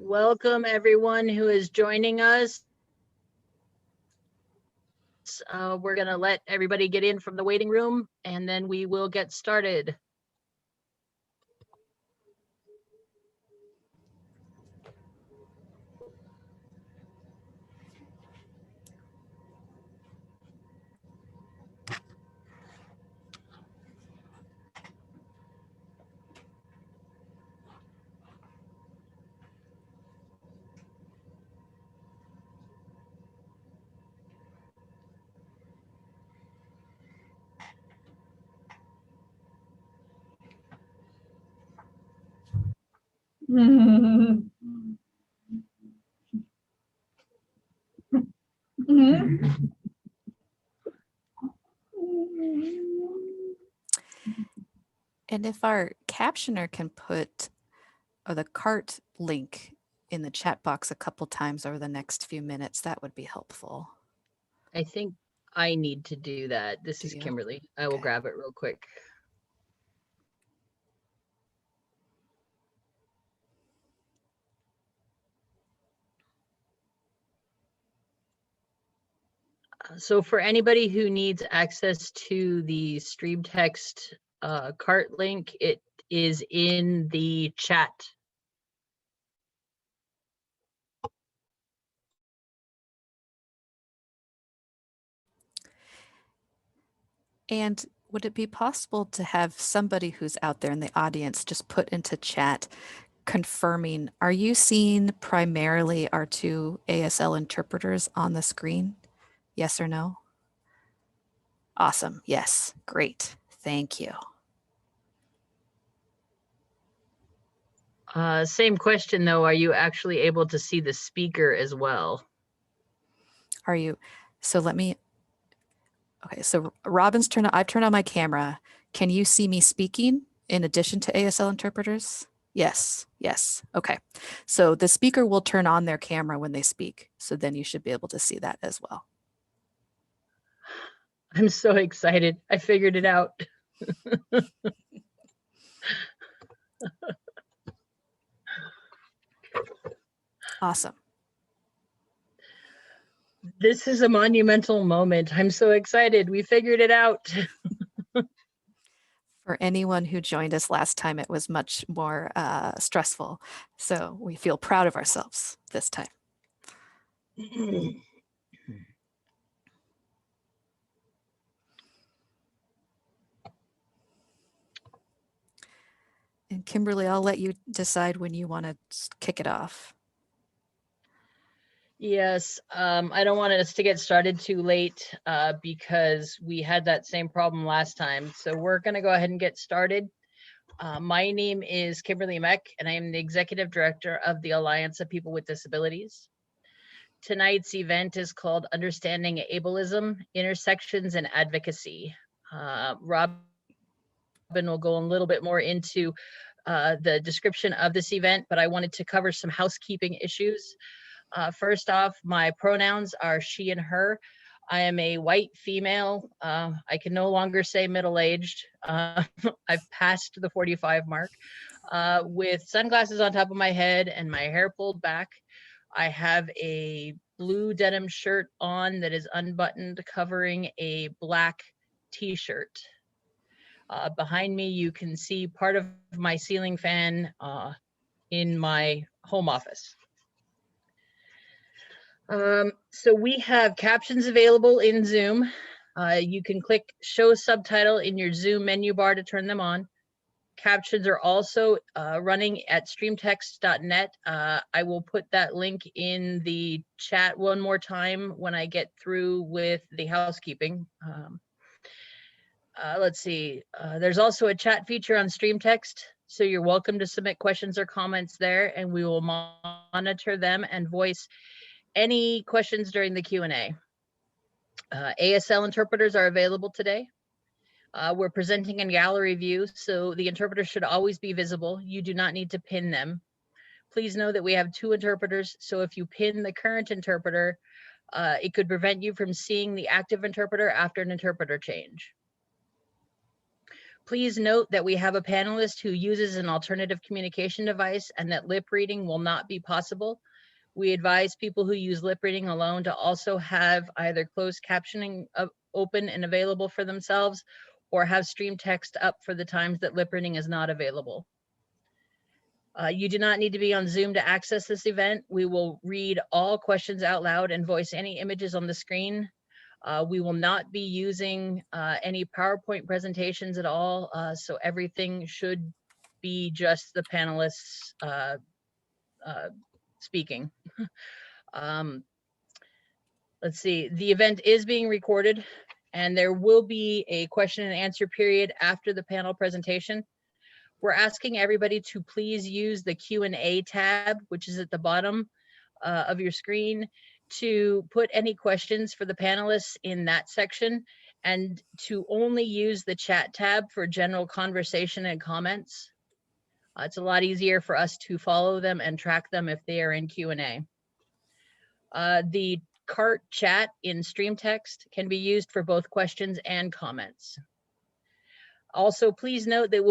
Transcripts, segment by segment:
Welcome everyone who is joining us. We're going to let everybody get in from the waiting room and then we will get started. And if our captioner can put the cart link in the chat box a couple times over the next few minutes, that would be helpful. I think I need to do that. This is Kimberly. I will grab it real quick. So for anybody who needs access to the stream text cart link, it is in the chat. And would it be possible to have somebody who's out there in the audience just put into chat confirming, are you seeing primarily our two ASL interpreters on the screen? Yes or no? Awesome. Yes. Great. Thank you. Same question though, are you actually able to see the speaker as well? Are you? So let me, okay, so Robin's I've turned on my camera. Can you see me speaking in addition to ASL interpreters? Yes, yes. Okay. So the speaker will turn on their camera when they speak. So then you should be able to see that as well. I'm so excited. I figured it out. Awesome. This is a monumental moment. I'm so excited. We figured it out. For anyone who joined us last time, it was much more stressful. So we feel proud of ourselves this time. And Kimberly, I'll let you decide when you want to kick it off. Yes, I don't want us to get started too late because we had that same problem last time. So we're going to go ahead and get started. My name is Kimberly Meck, and I am the Executive Director of the Alliance of People with Disabilities. Tonight's event is called Understanding Ableism, Intersections and Advocacy. Robin will go a little bit more into the description of this event, but I wanted to cover some housekeeping issues. First off, my pronouns are she and her. I am a white female. I can no longer say middle-aged. I've passed the 45 mark with sunglasses on top of my head and my hair pulled back. I have a blue denim shirt on that is unbuttoned, covering a black t-shirt. Behind me, you can see part of my ceiling fan in my home office. So we have captions available in Zoom. You can click show subtitle in your Zoom menu bar to turn them on. Captions are also running at streamtext.net. I will put that link in the chat one more time when I get through with the housekeeping. Let's see, there's also a chat feature on StreamText, so you're welcome to submit questions or comments there, and we will monitor them and voice any questions during the Q&A. ASL interpreters are available today. We're presenting in gallery view, so the interpreter should always be visible. You do not need to pin them. Please know that we have 2 interpreters, so if you pin the current interpreter, It could prevent you from seeing the active interpreter after an interpreter change. Please note that we have a panelist who uses an alternative communication device and that lip reading will not be possible. We advise people who use lip reading alone to also have either closed captioning open and available for themselves, or have stream text up for the times that lip reading is not available. You do not need to be on Zoom to access this event. We will read all questions out loud and voice any images on the screen. We will not be using any PowerPoint presentations at all, so everything should be just the panelists speaking. Let's see, the event is being recorded, and there will be a question and answer period after the panel presentation. We're asking everybody to please use the Q&A tab, which is at the bottom of your screen, to put any questions for the panelists in that section, and to only use the chat tab for general conversation and comments. It's a lot easier for us to follow them and track them if they are in Q&A. The cart chat in stream text can be used for both questions and comments. Also, please note that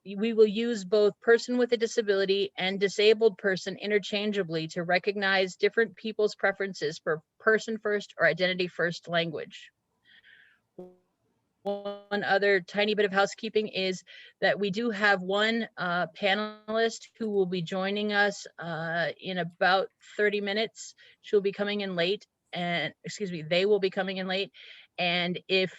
we will use both person with a disability and disabled person interchangeably to recognize different people's preferences for person first or identity first language. One other tiny bit of housekeeping is that we do have one panelist who will be joining us in about 30 minutes. She'll be coming in late, and they will be coming in late. And if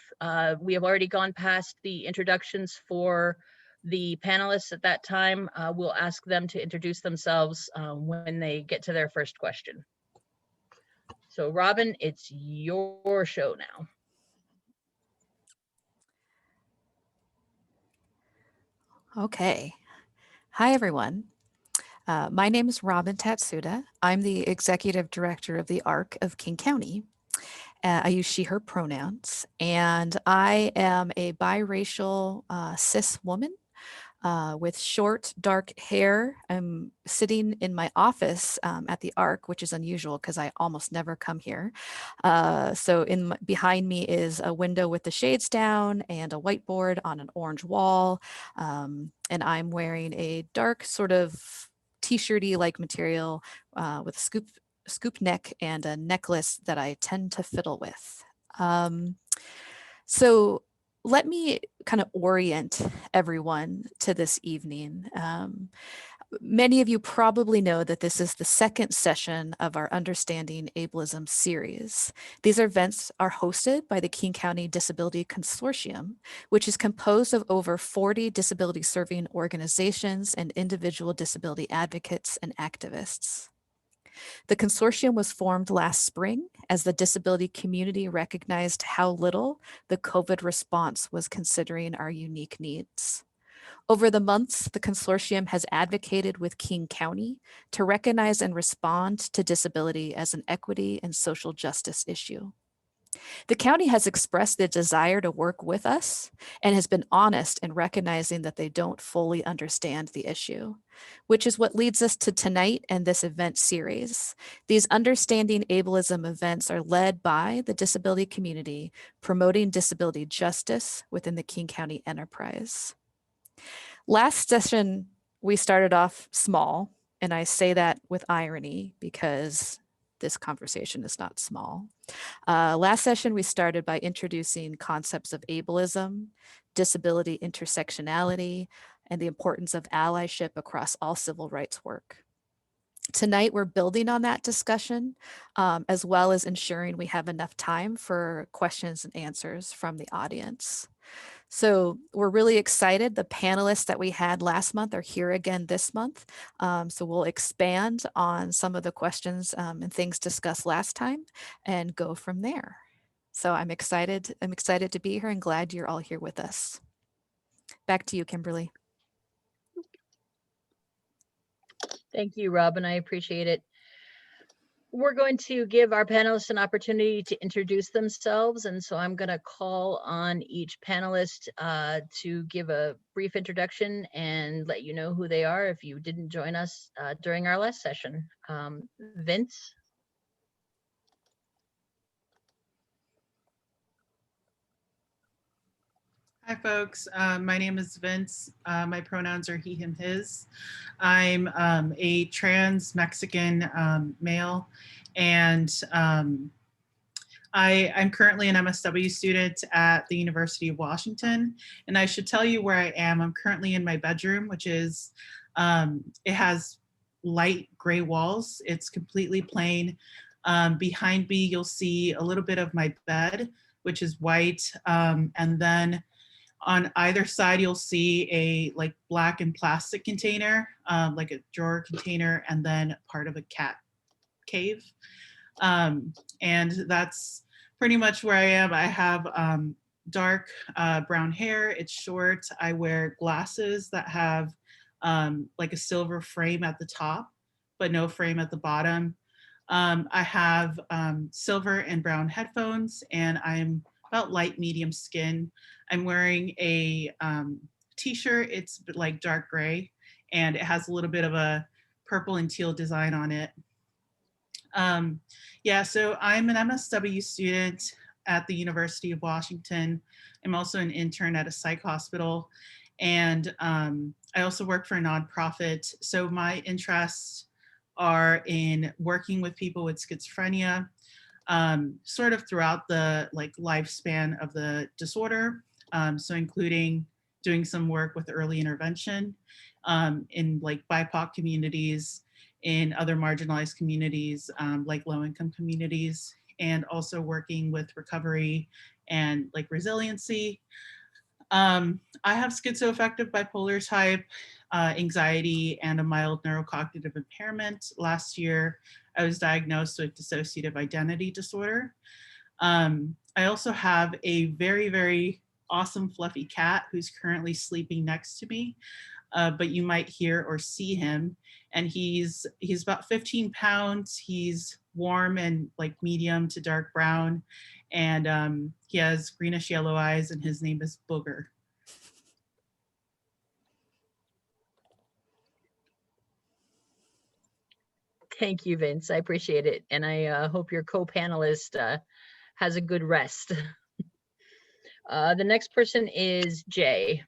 we have already gone past the introductions for the panelists at that time, we'll ask them to introduce themselves when they get to their first question. So Robin, it's your show now. Okay. Hi, everyone. My name is Robin Tatsuda. I'm the Executive Director of the ARC of King County. I use she, her pronouns, and I am a biracial cis woman with short, dark hair. I'm sitting in my office at the ARC, which is unusual because I almost never come here. So behind me is a window with the shades down and a whiteboard on an orange wall. And I'm wearing a dark sort of t-shirty like material with a scoop neck and a necklace that I tend to fiddle with. So let me kind of orient everyone to this evening. Many of you probably know that this is the second session of our Understanding Ableism series. These events are hosted by the King County Disability Consortium, which is composed of over 40 disability serving organizations and individual disability advocates and activists. The consortium was formed last spring as the disability community recognized how little the COVID response was considering our unique needs. Over the months, the consortium has advocated with King County to recognize and respond to disability as an equity and social justice issue. The county has expressed their desire to work with us and has been honest in recognizing that they don't fully understand the issue, which is what leads us to tonight and this event series. These Understanding Ableism events are led by the disability community, promoting disability justice within the King County enterprise. Last session, we started off small, and I say that with irony because this conversation is not small. Last session, we started by introducing concepts of ableism, disability intersectionality, and the importance of allyship across all civil rights work. Tonight, we're building on that discussion, as well as ensuring we have enough time for questions and answers from the audience. So we're really excited. The panelists that we had last month are here again this month. So we'll expand on some of the questions and things discussed last time and go from there. So I'm excited to be here and glad you're all here with us. Back to you, Kimberly. Thank you, Robin. I appreciate it. We're going to give our panelists an opportunity to introduce themselves, and so I'm going to call on each panelist to give a brief introduction and let you know who they are if you didn't join us during our last session. Vince? Hi, folks. My name is Vince. My pronouns are he, him, his. I'm a trans Mexican male, and I'm currently an MSW student at the University of Washington. And I should tell you where I am. I'm currently in my bedroom, which is, it has light gray walls. It's completely plain. Behind me, you'll see a little bit of my bed, which is white. And then on either side, you'll see a like black and plastic container, like a drawer container, and then part of a cat cave. And that's pretty much where I am. I have dark brown hair. It's short. I wear glasses that have like a silver frame at the top, but no frame at the bottom. I have silver and brown headphones, and I'm about light medium skin. I'm wearing a t-shirt. It's like dark gray, and it has a little bit of a purple and teal design on it. Yeah, so I'm an MSW student at the University of Washington. I'm also an intern at a psych hospital, and I also work for a nonprofit. So my interests are in working with people with schizophrenia, sort of throughout the like lifespan of the disorder. So including doing some work with early intervention in like BIPOC communities, in other marginalized communities, like low-income communities, and also working with recovery and like resiliency. I have schizoaffective bipolar type, anxiety, and a mild neurocognitive impairment. Last year, I was diagnosed with dissociative identity disorder. I also have a very, very awesome fluffy cat who's currently sleeping next to me, but you might hear or see him. And he's about 15 pounds. He's warm and like medium to dark brown. And he has greenish yellow eyes, and his name is Booger. Thank you, Vince. I appreciate it. And I hope your co-panelist has a good rest. The next person is Jay.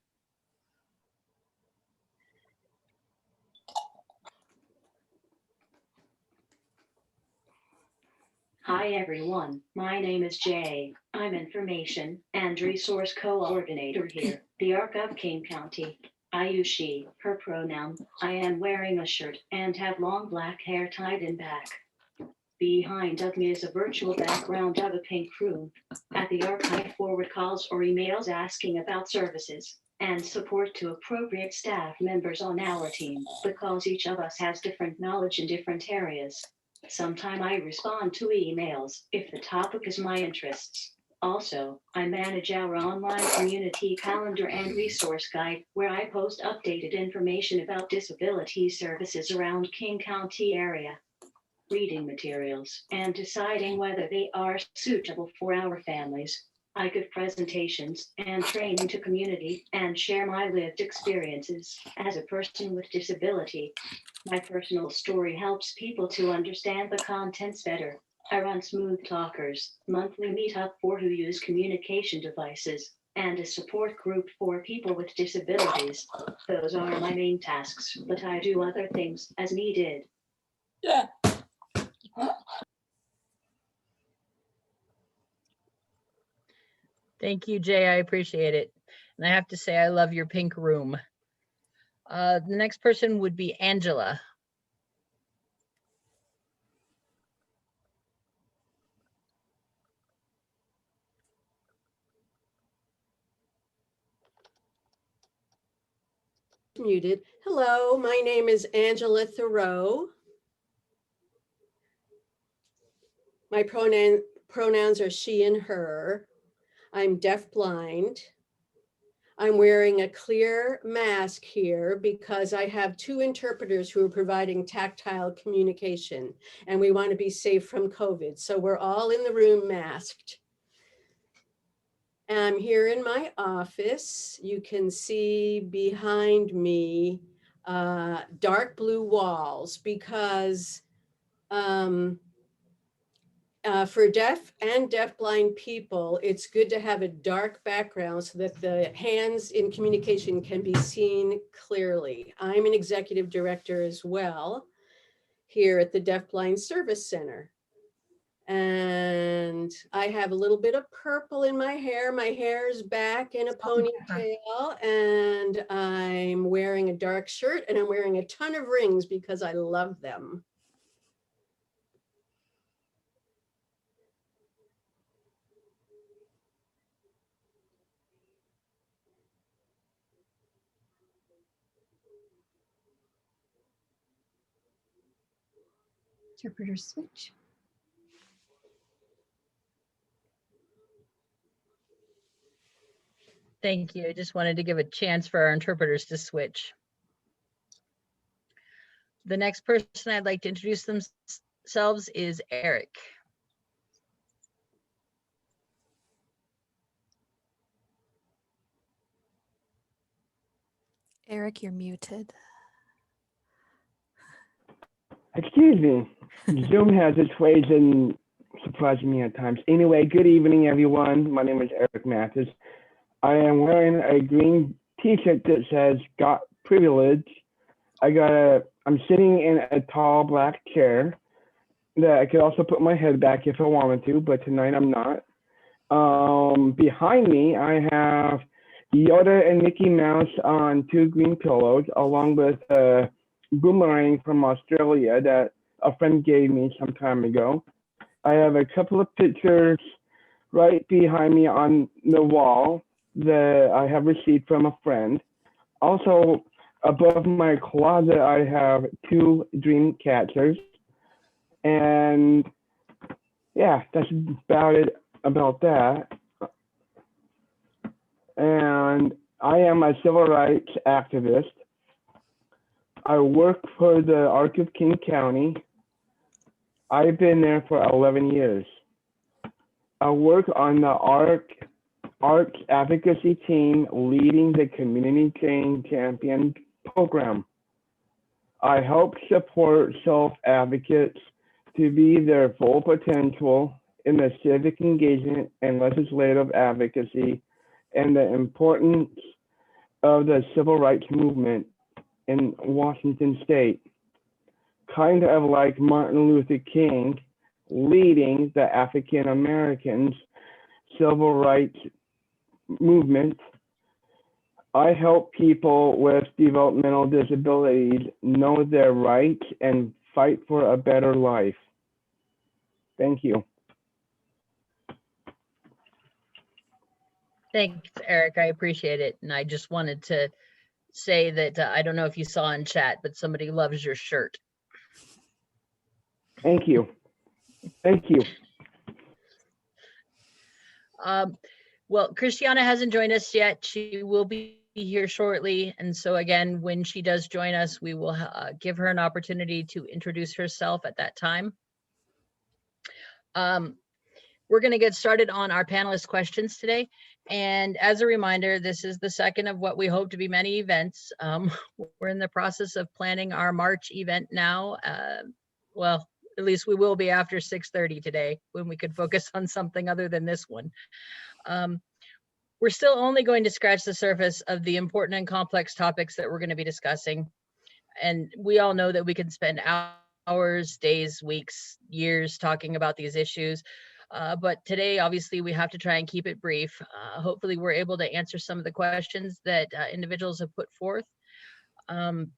Hi everyone, my name is Jay. I'm Information and Resource Coordinator here, the ARC of King County. I use she, her pronoun. I am wearing a shirt and have long black hair tied in back. Behind of me is a virtual background of a pink room. At the ARC, I forward calls or emails asking about services and support to appropriate staff members on our team, because each of us has different knowledge in different areas. Sometimes I respond to emails if the topic is my interests. Also, I manage our online community calendar and resource guide, where I post updated information about disability services around King County area, reading materials, and deciding whether they are suitable for our families. I give presentations and training to community and share my lived experiences as a person with disability. My personal story helps people to understand the contents better. I run Smooth Talkers, monthly meetup for who use communication devices, and a support group for people with disabilities. Those are my main tasks, but I do other things as needed. Yeah. Thank you, Jay. I appreciate it. And I have to say, I love your pink room. The next person would be Angela. Muted. Hello, my name is Angela Thoreau. My pronouns are she and her. I'm deafblind. I'm wearing a clear mask here because I have two interpreters who are providing tactile communication, and we want to be safe from COVID. So we're all in the room masked. I'm here in my office. You can see behind me dark blue walls because For deaf and deafblind people, it's good to have a dark background so that the hands in communication can be seen clearly. I'm an executive director as well here at the Deafblind Service Center. And I have a little bit of purple in my hair. My hair is back in a ponytail, and I'm wearing a dark shirt, and I'm wearing a ton of rings because I love them. Interpreter switch. Thank you. I just wanted to give a chance for our interpreters to switch. The next person I'd like to introduce themselves is Eric. Eric, you're muted. Excuse me. Zoom has its ways in surprising me at times. Anyway, good evening, everyone. My name is Eric Mathis. I am wearing a green t-shirt that says "Got Privilege." I'm sitting in a tall black chair that I could also put my head back if I wanted to, but tonight I'm not. Behind me, I have Yoda and Mickey Mouse on 2 green pillows, along with a boomerang from Australia that a friend gave me some time ago. I have a couple of pictures right behind me on the wall that I have received from a friend. Also, above my closet, I have 2 dream catchers. And yeah, that's about it about that. And I am a civil rights activist. I work for the ARC of King County. I've been there for 11 years. I work on the ARC advocacy team leading the Community Change Champion program. I help support self-advocates to be their full potential in the civic engagement and legislative advocacy and the importance of the civil rights movement in Washington state. Kind of like Martin Luther King leading the African Americans civil rights movement. I help people with developmental disabilities know their rights and fight for a better life. Thank you. Thanks, Eric. I appreciate it. And I just wanted to say that I don't know if you saw in chat, but somebody loves your shirt. Thank you. Thank you. Well, Christiana hasn't joined us yet. She will be here shortly. And so again, when she does join us, we will give her an opportunity to introduce herself at that time. We're going to get started on our panelist questions today. And as a reminder, this is the second of what we hope to be many events. We're in the process of planning our March event now. Well, at least we will be after 6:30 today, when we could focus on something other than this one. We're still only going to scratch the surface of the important and complex topics that we're going to be discussing. And we all know that we can spend hours, days, weeks, years talking about these issues. But today, obviously, we have to try and keep it brief. Hopefully, we're able to answer some of the questions that individuals have put forth. I'm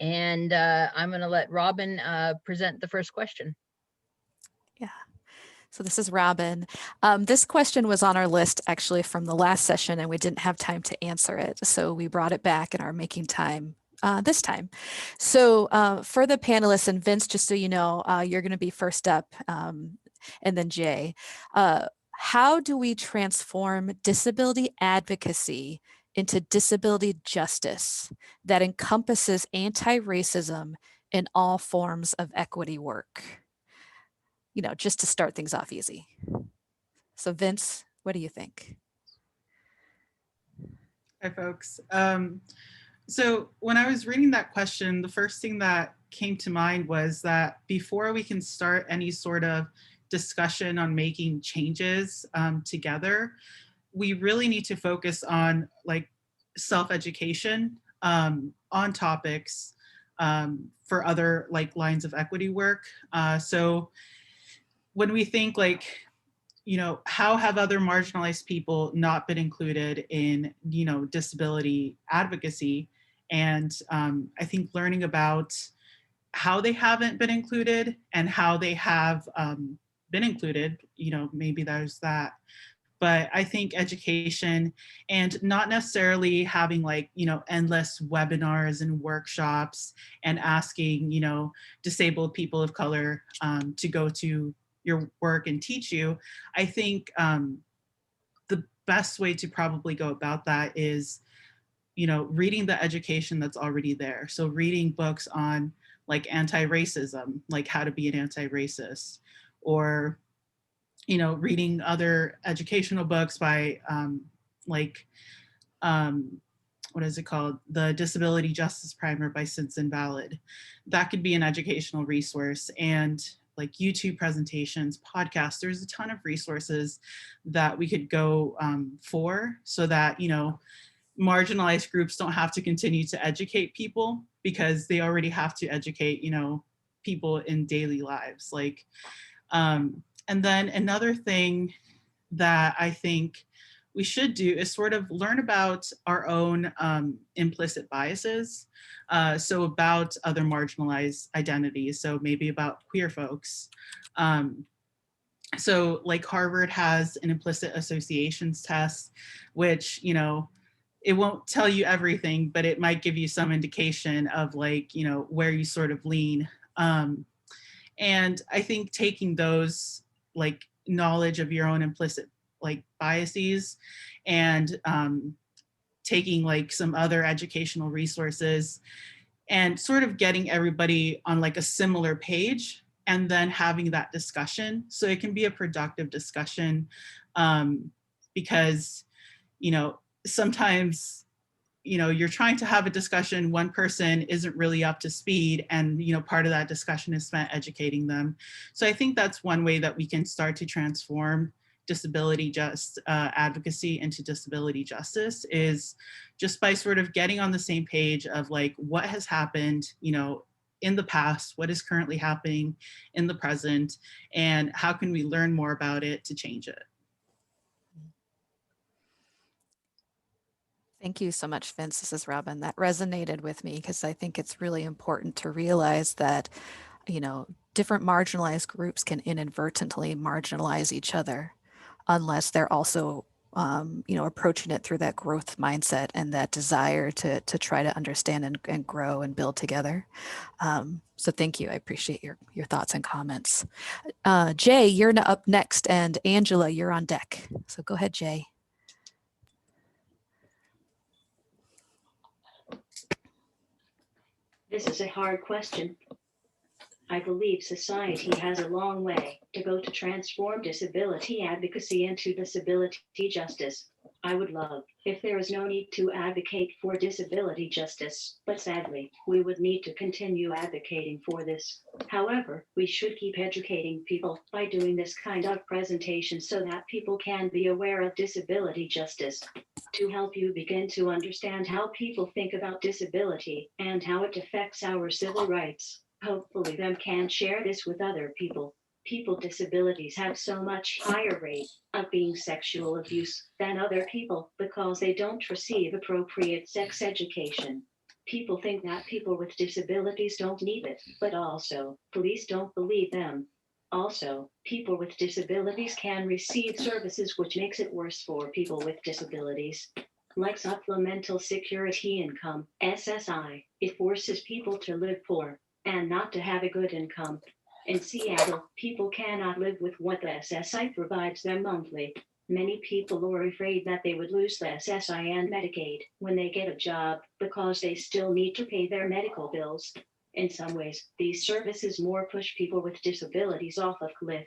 going to let Robin present the first question. Yeah. So this is Robin. This question was on our list actually from the last session, and we didn't have time to answer it. So we brought it back and are making time this time. So for the panelists, and Vince, just so you know, you're going to be first up, and then Jay. How do we transform disability advocacy into disability justice that encompasses anti-racism in all forms of equity work? You know, just to start things off easy. So Vince, what do you think? Hi, folks. So when I was reading that question, the first thing that came to mind was that before we can start any sort of discussion on making changes together, we really need to focus on like self-education on topics for other like lines of equity work. So when we think like, you know, how have other marginalized people not been included in, you know, disability advocacy? And I think learning about how they haven't been included and how they have been included, you know, maybe there's that. But I think education and not necessarily having like, you know, endless webinars and workshops and asking, you know, disabled people of color to go to your work and teach you. I think the best way to probably go about that is, you know, reading the education that's already there. So reading books on like anti-racism, like how to be an anti-racist, or, you know, reading other educational books by what is it called? The Disability Justice Primer by Simpson Ballard. That could be an educational resource. And like YouTube presentations, podcasts, there's a ton of resources that we could go for, so that, you know, marginalized groups don't have to continue to educate people, because they already have to educate, you know, people in daily lives. Like, and then another thing that I think we should do is sort of learn about our own implicit biases. So about other marginalized identities, so maybe about queer folks. So like Harvard has an implicit associations test, which, you know, it won't tell you everything, but it might give you some indication of like, you know, where you sort of lean. And I think taking those like knowledge of your own implicit like biases and taking like some other educational resources and sort of getting everybody on like a similar page, and then having that discussion. So it can be a productive discussion, because, you know, sometimes, you know, you're trying to have a discussion, one person isn't really up to speed, and, you know, part of that discussion is spent educating them. So I think that's one way that we can start to transform disability advocacy into disability justice, is just by sort of getting on the same page of like what has happened, you know, in the past, what is currently happening in the present, and how can we learn more about it to change it. Thank you so much, Vince. This is Robin. That resonated with me because I think it's really important to realize that, you know, different marginalized groups can inadvertently marginalize each other unless they're also, you know, approaching it through that growth mindset and that desire to try to understand and grow and build together. So thank you. I appreciate your thoughts and comments. Jay, you're up next, and Angela, you're on deck. So go ahead, Jay. This is a hard question. I believe society has a long way to go to transform disability advocacy into disability justice. I would love if there is no need to advocate for disability justice, but sadly, we would need to continue advocating for this. However, we should keep educating people by doing this kind of presentation so that people can be aware of disability justice. To help you begin to understand how people think about disability and how it affects our civil rights. Hopefully them can share this with other people. People with disabilities have so much higher rate of being sexual abuse than other people because they don't receive appropriate sex education. People think that people with disabilities don't need it, but also, police don't believe them. Also, people with disabilities can receive services which makes it worse for people with disabilities. Like supplemental security income, SSI, it forces people to live poor and not to have a good income. In Seattle, people cannot live with what the SSI provides them monthly. Many people are afraid that they would lose the SSI and Medicaid when they get a job because they still need to pay their medical bills. In some ways, these services more push people with disabilities off a cliff.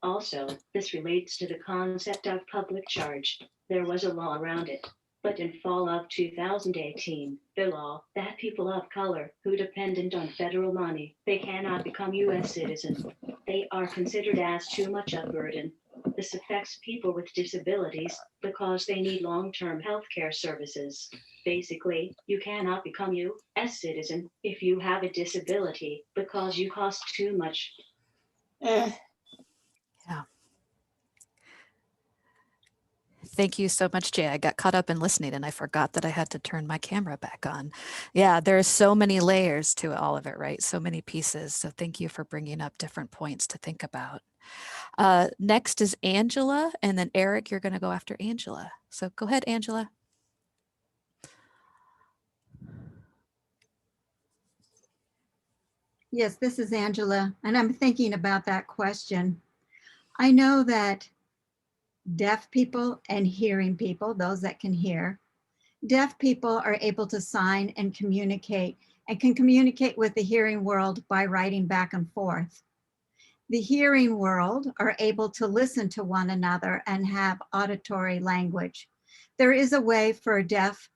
Also, this relates to the concept of public charge. There was a law around it. But in fall of 2018, the law that people of color who dependent on federal money, they cannot become U.S. citizens. They They are considered as too much a burden. This affects people with disabilities because they need long-term healthcare services. Basically, you cannot become U.S. citizen if you have a disability because you cost too much. Yeah. Thank you so much, Jay. I got caught up in listening and I forgot that I had to turn my camera back on. Yeah, there's so many layers to all of it, right? So many pieces. So thank you for bringing up different points to think about. Next is Angela, and then Eric, you're going to go after Angela. So go ahead, Angela. Yes, this is Angela, and I'm thinking about that question. I know that deaf people and hearing people, those that can hear, deaf people are able to sign and can communicate with the hearing world by writing back and forth. The hearing world are able to listen to one another and have auditory language. There is a way for deaf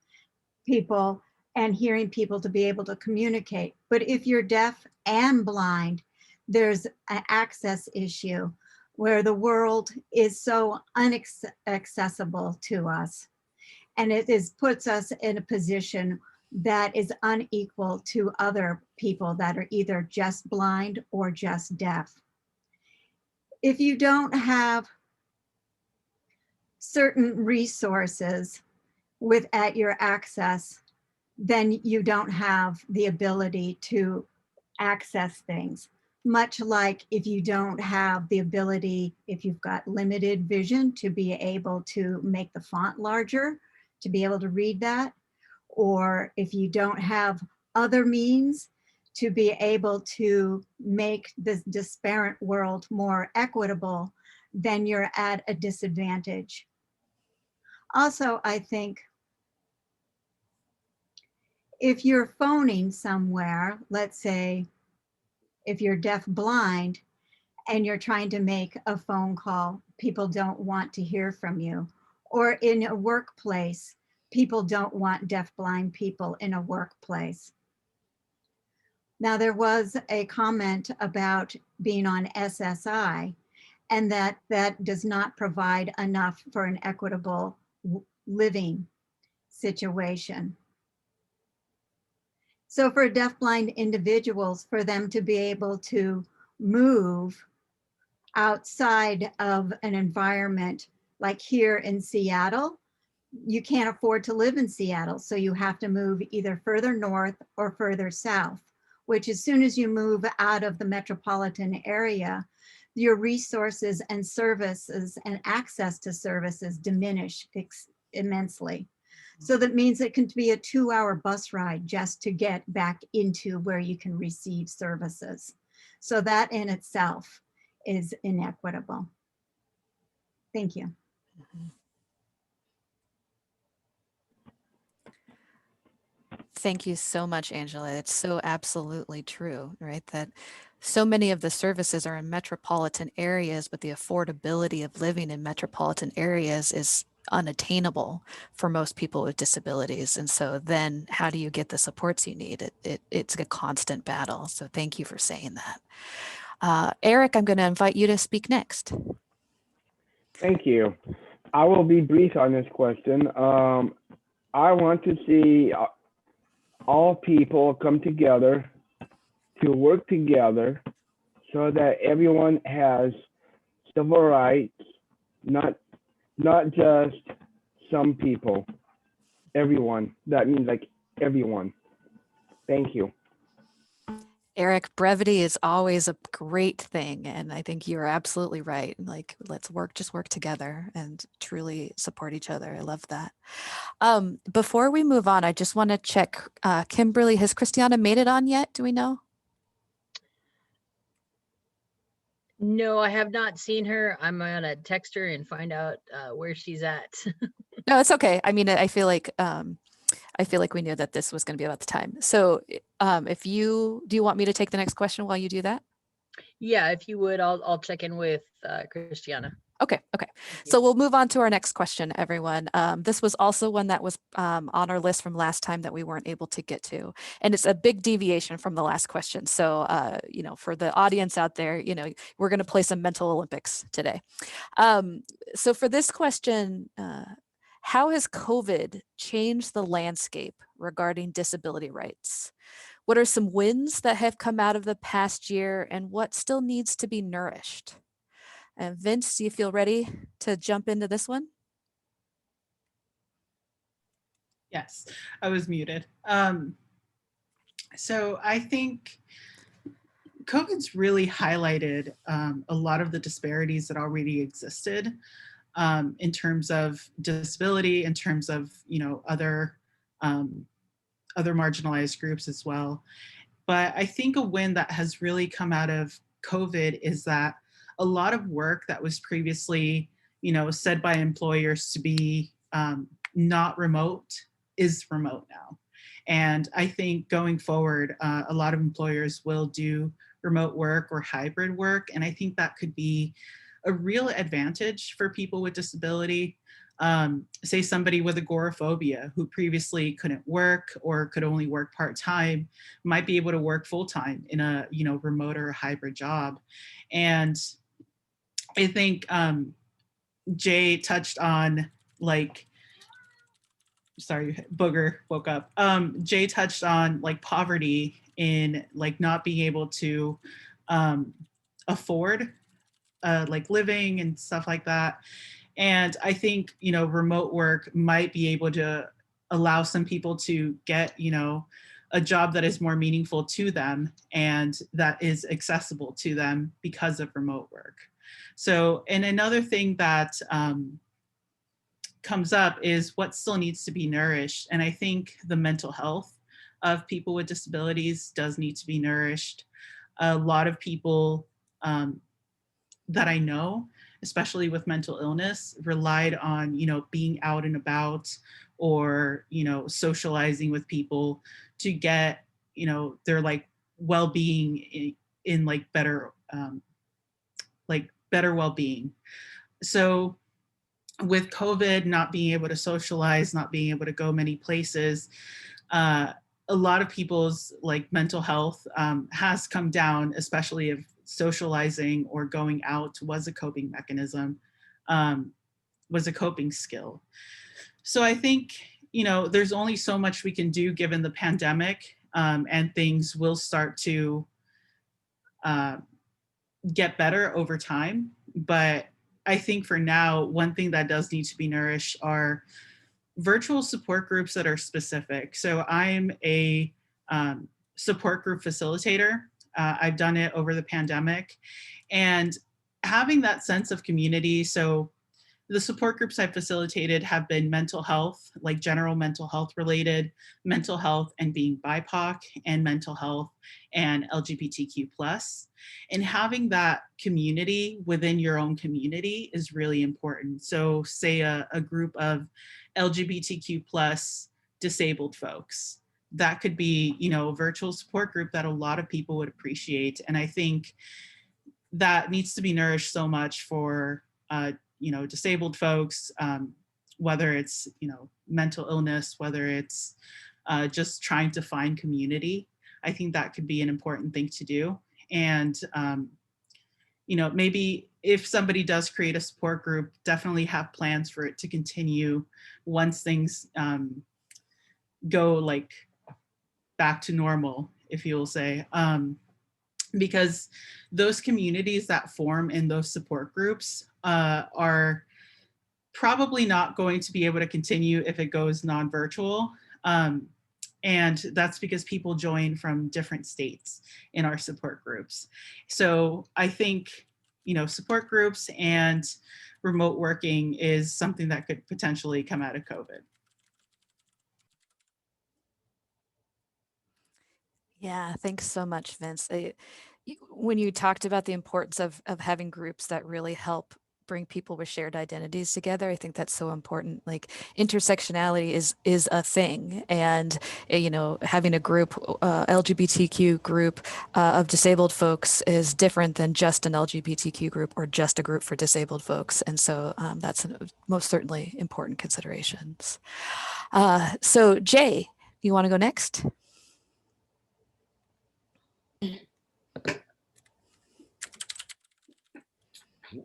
people and hearing people to be able to communicate. But if you're deaf and blind, there's an access issue where the world is so inaccessible to us. And it puts us in a position that is unequal to other people that are either just blind or just deaf. If you don't have certain resources at your access, then you don't have the ability to access things. Much like if you don't have the ability, if you've got limited vision, to be able to make the font larger, to be able to read that, or if you don't have other means to be able to make this disparate world more equitable, then you're at a disadvantage. Also, I think if you're phoning somewhere, let's say if you're deaf blind and you're trying to make a phone call, people don't want to hear from you. Or in a workplace, people don't want deaf blind people in a workplace. Now, there was a comment about being on SSI, and that does not provide enough for an equitable living situation. So for deafblind individuals, for them to be able to move outside of an environment like here in Seattle, you can't afford to live in Seattle. So you have to move either further north or further south, which as soon as you move out of the metropolitan area, your resources and services and access to services diminish immensely. So that means it can be a 2-hour bus ride just to get back into where you can receive services. So that in itself is inequitable. Thank you. Thank you so much, Angela. It's so absolutely true, right? That so many of the services are in metropolitan areas, but the affordability of living in metropolitan areas is unattainable for most people with disabilities. And so then how do you get the supports you need? It's a constant battle. So thank you for saying that. Eric, I'm going to invite you to speak next. Thank you. I will be brief on this question. I want to see all people come together to work together so that everyone has civil rights, not just some people, everyone. That means like everyone. Thank you. Eric, brevity is always a great thing. And I think you're absolutely right. Like, let's just work together and truly support each other. I love that. Before we move on, I just want to check, Kimberly, has Christiana made it on yet? Do we know? No, I have not seen her. I'm gonna text her and find out where she's at. No, it's okay. I mean, I feel like we knew that this was going to be about the time. So do you want me to take the next question while you do that? Yeah, if you would, I'll check in with Christiana. Okay. So we'll move on to our next question, everyone. This was also one that was on our list from last time that we weren't able to get to. And it's a big deviation from the last question. So, for the audience out there, we're going to play some mental Olympics today. So for this question, how has COVID changed the landscape regarding disability rights? What are some wins that have come out of the past year, and what still needs to be nourished? And Vince, do you feel ready to jump into this one? Yes, I was muted. So I think COVID's really highlighted a lot of the disparities that already existed in terms of disability, in terms of other marginalized groups as well. But I think a win that has really come out of COVID is that a lot of work that was previously, said by employers to be not remote is remote now. And I think going forward, a lot of employers will do remote work or hybrid work. And I think that could be a real advantage for people with disability. Say somebody with agoraphobia who previously couldn't work or could only work part-time might be able to work full-time in a remote or a hybrid job. And I think Jay touched on sorry, Booger woke up. Jay touched on poverty in not being able to afford living and stuff like that. And I think, remote work might be able to allow some people to get, a job that is more meaningful to them and that is accessible to them because of remote work. So, and another thing that comes up is what still needs to be nourished. And I think the mental health of people with disabilities does need to be nourished. A lot of people that I know, especially with mental illness, relied on, being out and about or, socializing with people to get, their well-being in better, better well-being. So with COVID, not being able to socialize, not being able to go many places, a lot of people's mental health has come down, especially if socializing or going out was a coping mechanism, was a coping skill. So I think, there's only so much we can do given the pandemic, and things will start to get better over time. But I think for now, one thing that does need to be nourished are virtual support groups that are specific. So I'm a support group facilitator. I've done it over the pandemic, and having that sense of community. So the support groups I've facilitated have been mental health, general mental health related, mental health and being BIPOC, and mental health and LGBTQ+. And having that community within your own community is really important. So say a group of LGBTQ+ disabled folks, that could be, a virtual support group that a lot of people would appreciate. And I think that needs to be nourished so much for disabled folks, whether it's, mental illness, whether it's just trying to find community. I think that could be an important thing to do. And, maybe if somebody does create a support group, definitely have plans for it to continue once things go back to normal, if you'll say. Because those communities that form in those support groups are probably not going to be able to continue if it goes non-virtual. And that's because people join from different states in our support groups. So I think, support groups and remote working is something that could potentially come out of COVID. Yeah, thanks so much, Vince. When you talked about the importance of having groups that really help bring people with shared identities together. I think that's so important. Like intersectionality is a thing, and you know, having a group, LGBTQ group of disabled folks is different than just an LGBTQ group or just a group for disabled folks. And so that's most certainly important considerations. So Jay, you want to go next?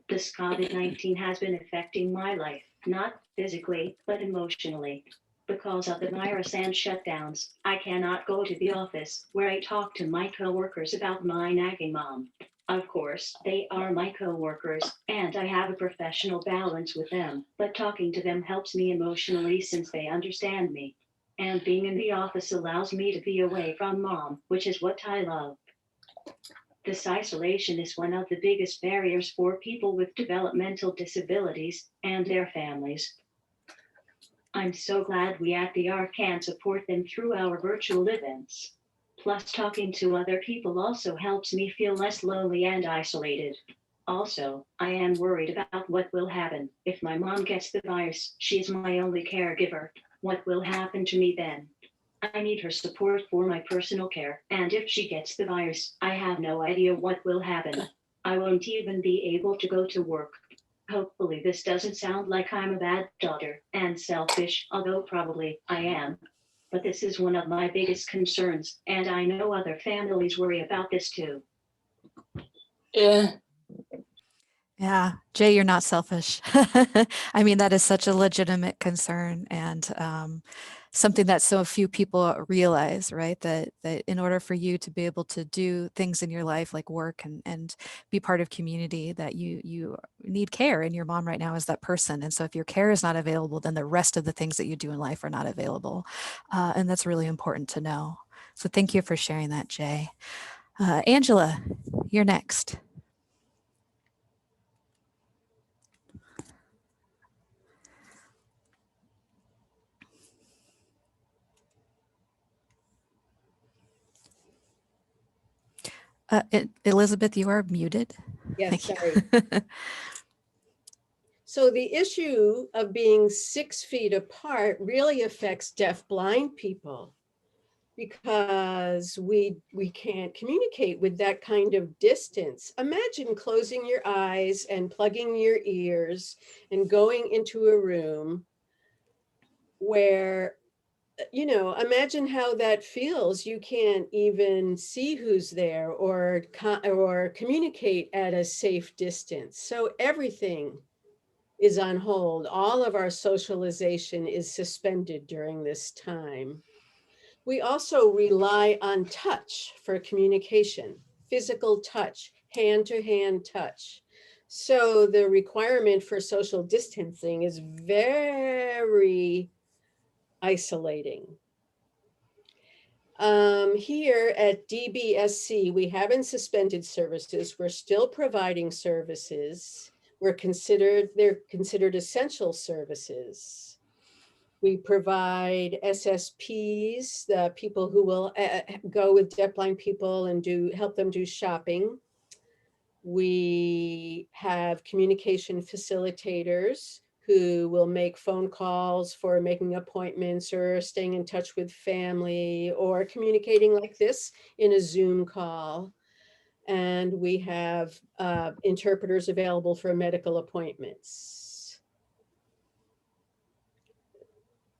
This COVID-19 has been affecting my life, not physically, but emotionally. Because of the virus and shutdowns, I cannot go to the office where I talk to my coworkers about my nagging mom. Of course, they are my coworkers, and I have a professional balance with them, but talking to them helps me emotionally since they understand me. And being in the office allows me to be away from mom, which is what I love. This isolation is one of the biggest barriers for people with developmental disabilities and their families. I'm so glad we at the ARC can support them through our virtual events. Plus, talking to other people also helps me feel less lonely and isolated. Also, I am worried about what will happen if my mom gets the virus. She's my only caregiver. What will happen to me then? I need her support for my personal care, and if she gets the virus, I have no idea what will happen. I won't even be able to go to work. Hopefully this doesn't sound like I'm a bad daughter and selfish, although probably I am. But this is one of my biggest concerns, and I know other families worry about this too. Yeah, Jay, you're not selfish. I mean, that is such a legitimate concern, and something that so few people realize, right? That in order for you to be able to do things in your life like work and be part of community, that you need care, and your mom right now is that person. And so if your care is not available, then the rest of the things that you do in life are not available. And that's really important to know. So thank you for sharing that, Jay. Angela, you're next. Elizabeth, you are muted. Yes, Thank sorry. you. So the issue of being 6 feet apart really affects deaf-blind people because we can't communicate with that kind of distance. Imagine closing your eyes and plugging your ears and going into a room where, you know, imagine how that feels. You can't even see who's there or communicate at a safe distance. So everything is on hold. All of our socialization is suspended during this time. We also rely on touch for communication, physical touch, hand-to-hand touch. So the requirement for social distancing is very isolating. Here at DBSC, we haven't suspended services. We're still providing services. They're considered essential services. We provide SSPs, the people who will go with deafblind people and help them do shopping. We have communication facilitators who will make phone calls for making appointments or staying in touch with family or communicating like this in a Zoom call. And we have interpreters available for medical appointments.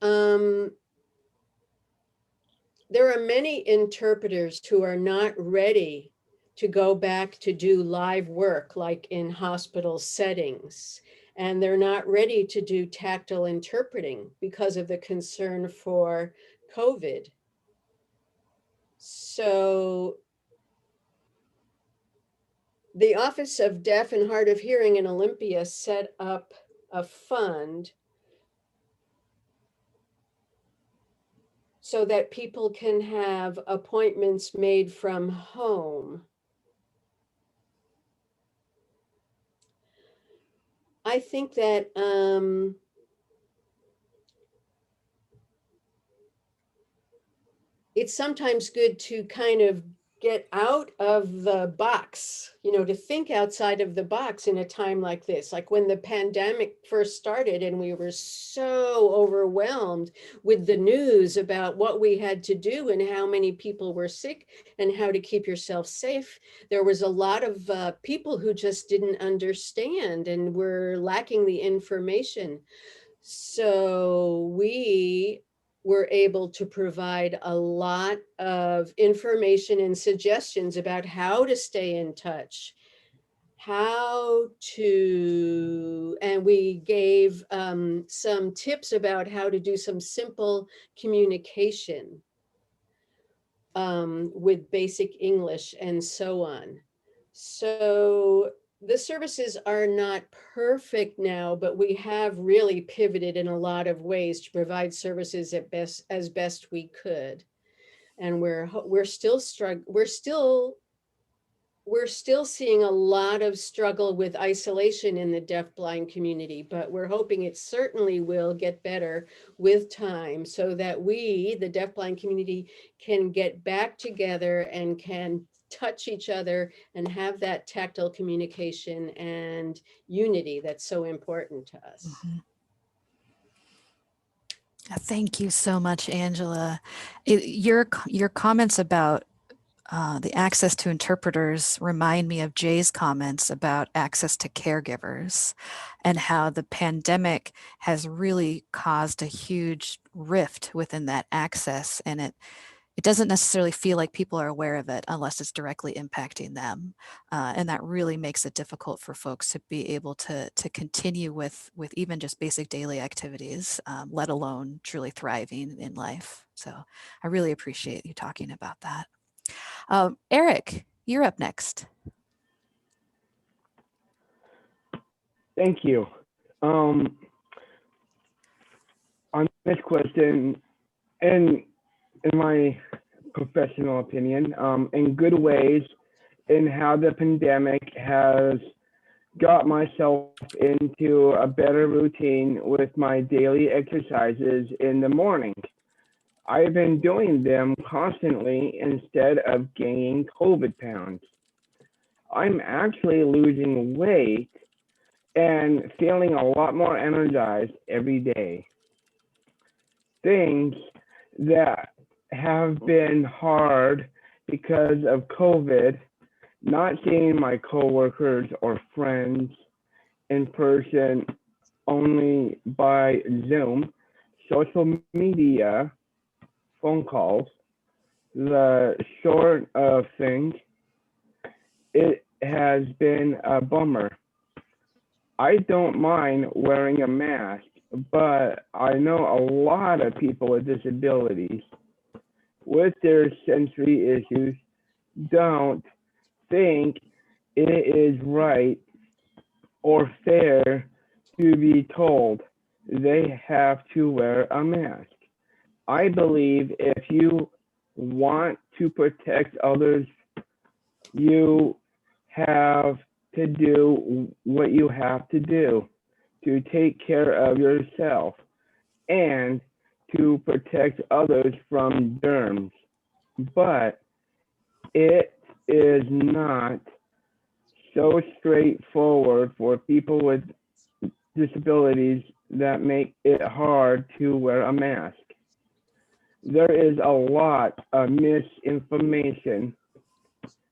There are many interpreters who are not ready to go back to do live work like in hospital settings. And they're not ready to do tactile interpreting because of the concern for COVID. So the Office of Deaf and Hard of Hearing in Olympia set up a fund so that people can have appointments made from home. I think that it's sometimes good to kind of get out of the box, to think outside of the box in a time like this. Like when the pandemic first started and we were so overwhelmed with the news about what we had to do and how many people were sick and how to keep yourself safe. There was a lot of people who just didn't understand and were lacking the information. So we were able to provide a lot of information and suggestions about how to stay in touch, and we gave some tips about how to do some simple communication with basic English and so on. So the services are not perfect now, but we have really pivoted in a lot of ways to provide services as best we could. And we're still seeing a lot of struggle with isolation in the deafblind community, but we're hoping it certainly will get better with time so that we, the deafblind community, can get back together and can touch each other and have that tactile communication and unity that's so important to us. Mhm. Thank you so much, Angela. Your comments about the access to interpreters remind me of Jay's comments about access to caregivers and how the pandemic has really caused a huge rift within that access, and it doesn't necessarily feel like people are aware of it unless it's directly impacting them. And that really makes it difficult for folks to be able to continue with even just basic daily activities, let alone truly thriving in life. So I really appreciate you talking about that. Eric, you're up next. Thank you. On this question, and in my professional opinion, in good ways, in how the pandemic has got myself into a better routine with my daily exercises in the morning. I've been doing them constantly instead of gaining COVID pounds. I'm actually losing weight and feeling a lot more energized every day. Things that have been hard because of COVID, not seeing my coworkers or friends in person, only by Zoom, social media, phone calls, the sort of thing, it has been a bummer. I don't mind wearing a mask, but I know a lot of people with disabilities with their sensory issues don't think it is right or fair to be told they have to wear a mask. I believe if you want to protect others, you have to do what you have to do to take care of yourself and to protect others from germs. But it is not so straightforward for people with disabilities that make it hard to wear a mask. There is a lot of misinformation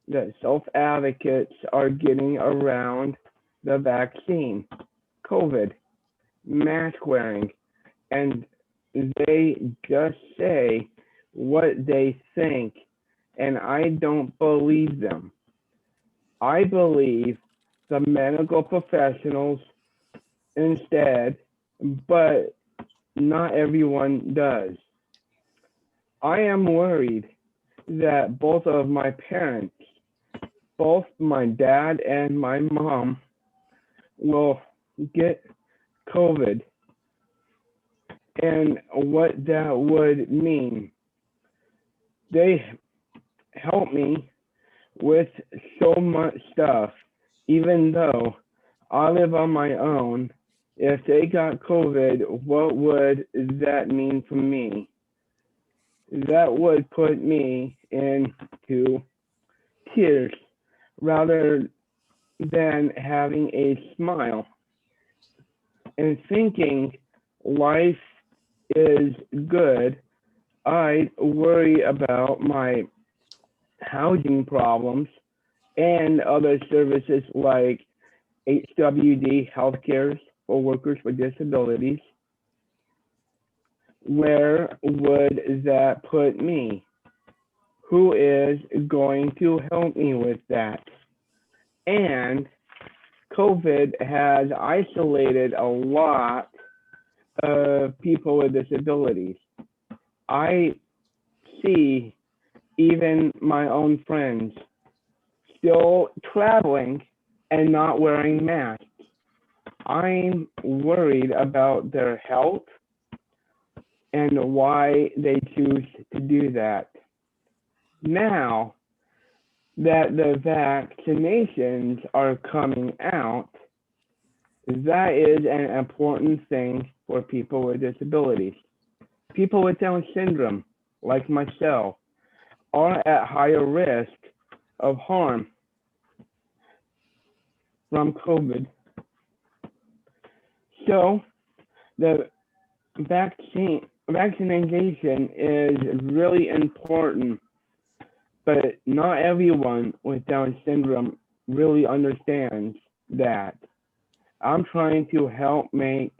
that self-advocates are getting around the vaccine, COVID, mask wearing, and they just say what they think, and I don't believe them. I believe the medical professionals instead, but not everyone does. I am worried that both of my parents, both my dad and my mom, will get COVID and what that would mean. They help me with so much stuff, even though I live on my own. If they got COVID, what would that mean for me? That would put me into tears rather than having a smile, and thinking life is good. I worry about my housing problems and other services like HWD healthcare for workers with disabilities. Where would that put me? Who is going to help me with that? And COVID has isolated a lot of people with disabilities. I see even my own friends still traveling and not wearing masks. I'm worried about their health and why they choose to do that. Now that the vaccinations are coming out, that is an important thing for people with disabilities. People with Down syndrome, like myself, are at higher risk of harm from COVID. So the vaccination is really important, but not everyone with Down syndrome really understands that. I'm trying to help make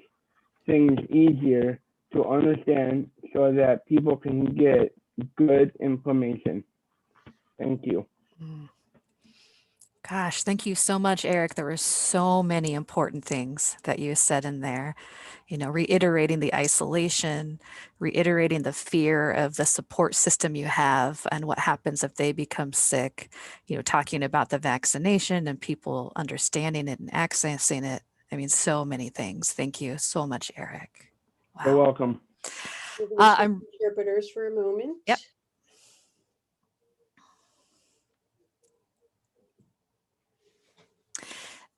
things easier to understand so that people can get good information. Thank you. Gosh, thank you so much, Eric. There were so many important things that you said in there. You know, reiterating the isolation, reiterating the fear of the support system you have and what happens if they become sick, you know, talking about the vaccination and people understanding it and accessing it. I mean, so many things. Thank you so much, Eric. You're Wow. welcome. We're going to switch I'm interpreters for a moment. Yep.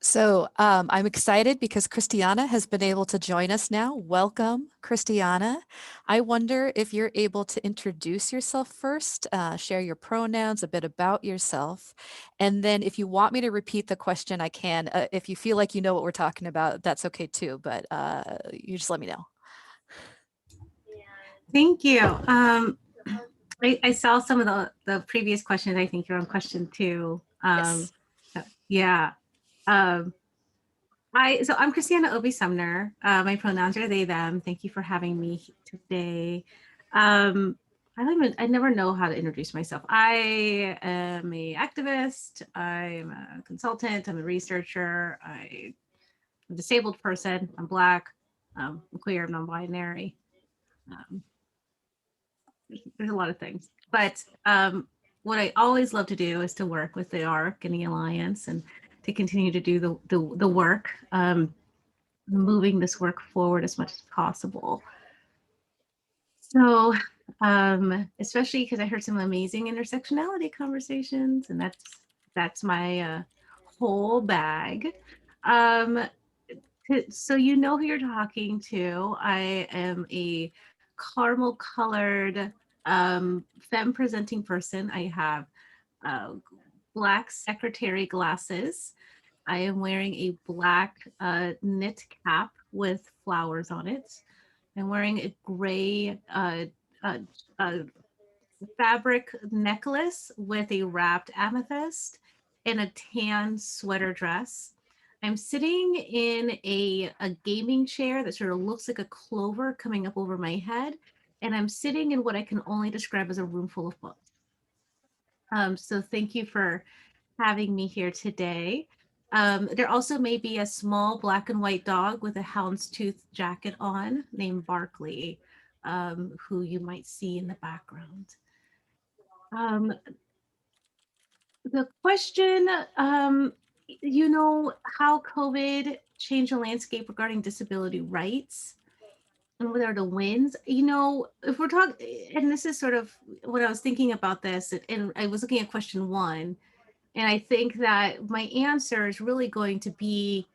So I'm excited because Christiana has been able to join us now. Welcome, Christiana. I wonder if you're able to introduce yourself first, share your pronouns, a bit about yourself. And then if you want me to repeat the question, I can. If you feel like you know what we're talking about, that's okay too, but you just let me know. Thank you. I saw some of the previous questions. I think you're on question 2. Yes. Yeah. I'm Christiana Obi Sumner. My pronouns are they, them. Thank you for having me today. I never know how to introduce myself. I am a activist. I'm a consultant. I'm a researcher. I'm a disabled person. I'm Black. I'm queer. I'm non-binary. There's a lot of things, but what I always love to do is to work with the ARC and the Alliance and to continue to do the work, moving this work forward as much as possible. So, especially because I heard some amazing intersectionality conversations, and that's my whole bag. So you know who you're talking to. I am a caramel colored femme presenting person. I have Black secretary glasses. I am wearing a Black knit cap with flowers on it. I'm wearing a gray fabric necklace with a wrapped amethyst and a tan sweater dress. I'm sitting in a gaming chair that sort of looks like a clover coming up over my head. And I'm sitting in what I can only describe as a room full of books. So thank you for having me here today. There also may be a small black and white dog with a houndstooth jacket on named Barkley, who you might see in the background. The question, you know, how COVID changed the landscape regarding disability rights and what are the wins? You know, if we're talking, and this is sort of what I was thinking about this, and I was looking at question 1, and I think that my answer is really going to be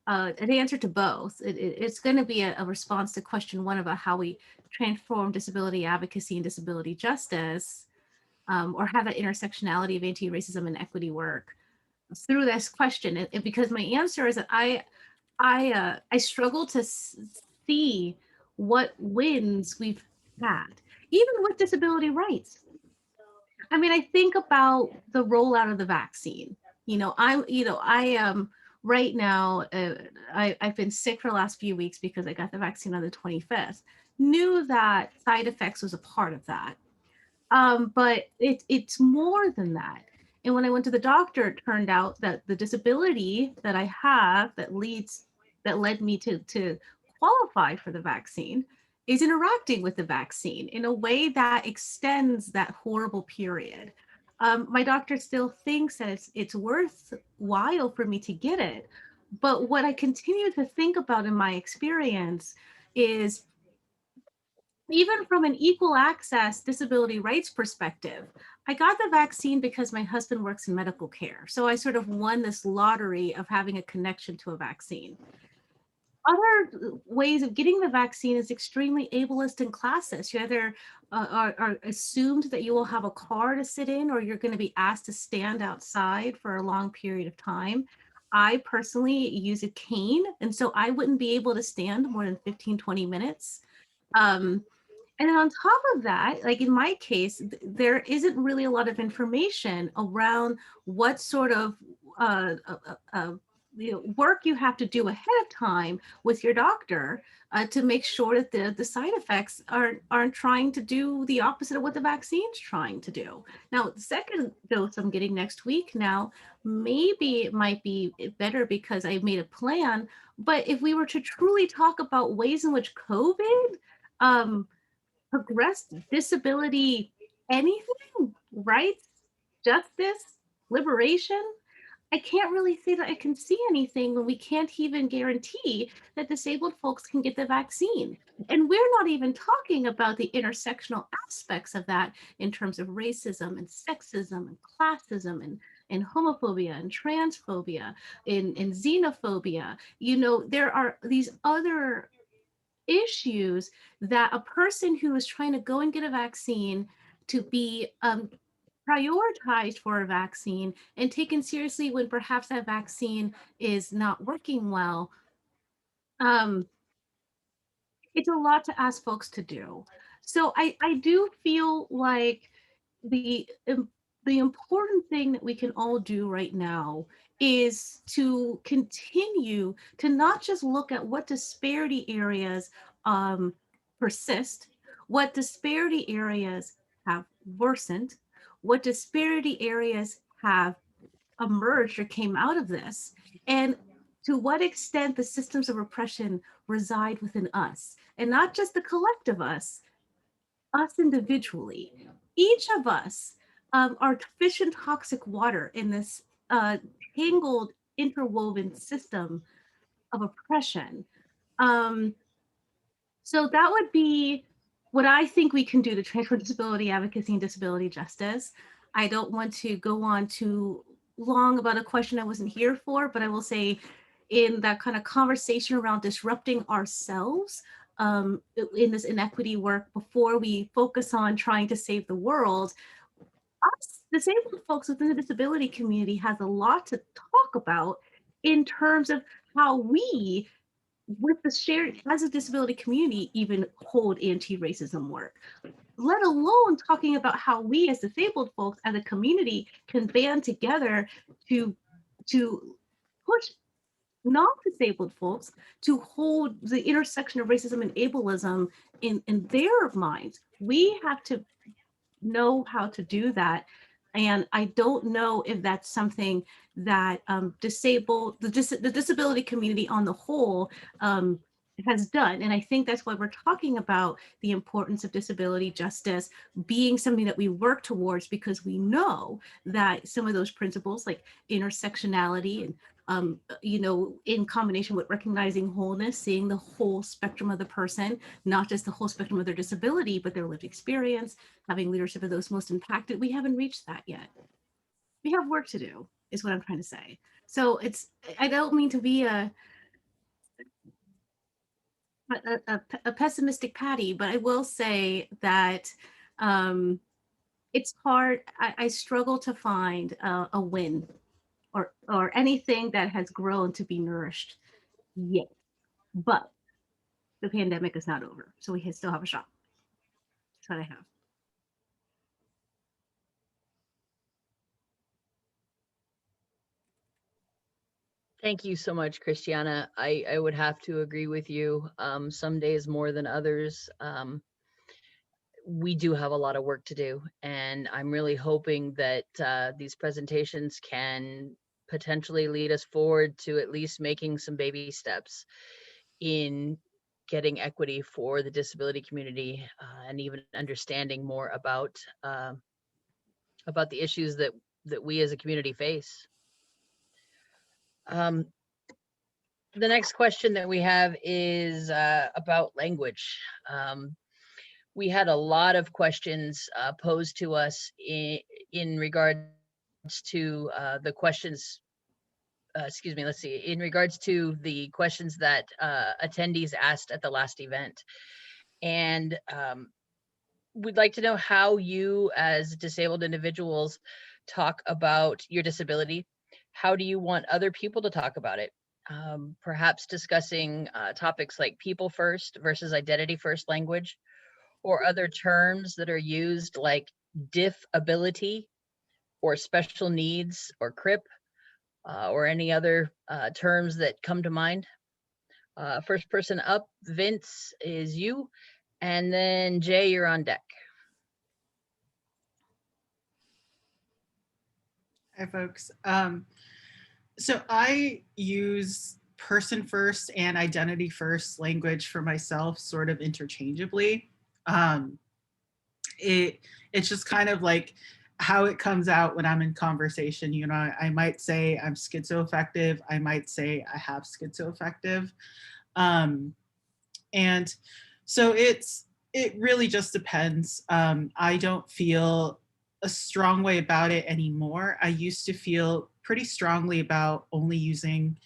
an answer to both. It's going to be a response to question 1 about how we transform disability advocacy and disability justice. or have that intersectionality of anti-racism and equity work through this question. Because my answer is that I struggle to see what wins we've had, even with disability rights. I mean, I think about the rollout of the vaccine. I am right now, I've been sick for the last few weeks because I got the vaccine on the 25th. Knew that side effects was a part of that. But it's more than that. And when I went to the doctor, it turned out that the disability that I have that led me to qualify for the vaccine is interacting with the vaccine in a way that extends that horrible period. My doctor still thinks that it's worthwhile for me to get it. But what I continue to think about in my experience is, even from an equal access disability rights perspective, I got the vaccine because my husband works in medical care. So I sort of won this lottery of having a connection to a vaccine. Other ways of getting the vaccine is extremely ableist and classist. You either are assumed that you will have a car to sit in, or you're going to be asked to stand outside for a long period of time. I personally use a cane, and so I wouldn't be able to stand more than 15, 20 minutes. And then on top of that, like in my case, there isn't really a lot of information around what sort of work you have to do ahead of time with your doctor to make sure that the side effects aren't trying to do the opposite of what the vaccine's trying to do. Now, the second dose I'm getting next week now, maybe it might be better because I made a plan. But if we were to truly talk about ways in which COVID progressed disability, anything, rights, justice, liberation, I can't really say that I can see anything when we can't even guarantee that disabled folks can get the vaccine. And we're not even talking about the intersectional aspects of that in terms of racism and sexism and classism and homophobia and transphobia and xenophobia. There are these other issues that a person who is trying to go and get a vaccine to be prioritized for a vaccine and taken seriously when perhaps that vaccine is not working well. It's a lot to ask folks to do. So I do feel like the important thing that we can all do right now is to continue to not just look at what disparity areas persist, what disparity areas have worsened, what disparity areas have emerged or came out of this, and to what extent the systems of oppression reside within us, and not just the collective us individually. Each of us are fish in toxic water in this tangled, interwoven system of oppression. So that would be what I think we can do to transform disability advocacy and disability justice. I don't want to go on too long about a question I wasn't here for, but I will say in that kind of conversation around disrupting ourselves in this inequity work before we focus on trying to save the world, us disabled folks within the disability community has a lot to talk about in terms of how we, with the shared as a disability community, even hold anti-racism work, let alone talking about how we as disabled folks as a community can band together to push non-disabled folks to hold the intersection of racism and ableism in their minds. We have to know how to do that. And I don't know if that's something that the disability community on the whole has done. And I think that's why we're talking about the importance of disability justice being something that we work towards, because we know that some of those principles like intersectionality and in combination with recognizing wholeness, seeing the whole spectrum of the person, not just the whole spectrum of their disability, but their lived experience, having leadership of those most impacted, we haven't reached that yet. We have work to do, is what I'm trying to say. So I don't mean to be a pessimistic Patty, but I will say that it's hard. I struggle to find a win or anything that has grown to be nourished yet. But the pandemic is not over, so we still have a shot. That's what I have. Thank you so much, Christiana. I would have to agree with you. Some days more than others. We do have a lot of work to do, and I'm really hoping that these presentations can potentially lead us forward to at least making some baby steps in getting equity for the disability community, and even understanding more about the issues that we as a community face. The next question that we have is about language. We had a lot of questions posed to us in regards to the questions. Excuse me, let's see, in regards to the questions that attendees asked at the last event. And we'd like to know how you as disabled individuals talk about your disability. How do you want other people to talk about it? Perhaps discussing topics like people first versus identity first language, or other terms that are used like diff-ability or special needs or CRIP, or any other terms that come to mind. First person up, Vince, is you, and then Jay, you're on deck. Hi, folks. So I use person first and identity first language for myself sort of interchangeably. It's just kind of like how it comes out when I'm in conversation. You know, I might say I'm schizoaffective. I might say I have schizoaffective. And so it really just depends. I don't feel a strong way about it anymore. I used to feel pretty strongly about only using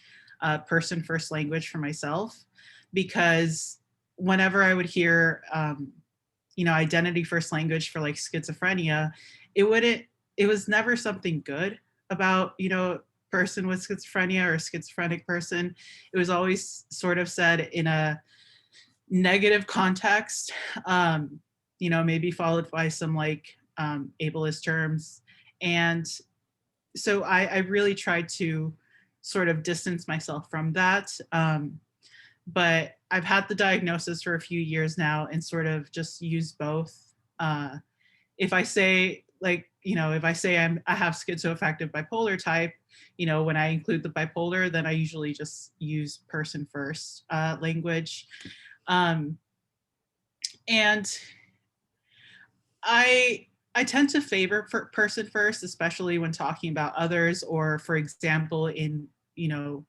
person first language for myself, because whenever I would hear, you know, identity first language for like schizophrenia, it was never something good about, you know, person with schizophrenia or a schizophrenic person. It was always sort of said in a negative context, you know, maybe followed by some like ableist terms. And so I really tried to sort of distance myself from that. But I've had the diagnosis for a few years now and sort of just use both. If I say like, you know, if I say I have schizoaffective bipolar type, you know, when I include the bipolar, then I usually just use person first language. And I tend to favor person first, especially when talking about others, or for example, in, you know,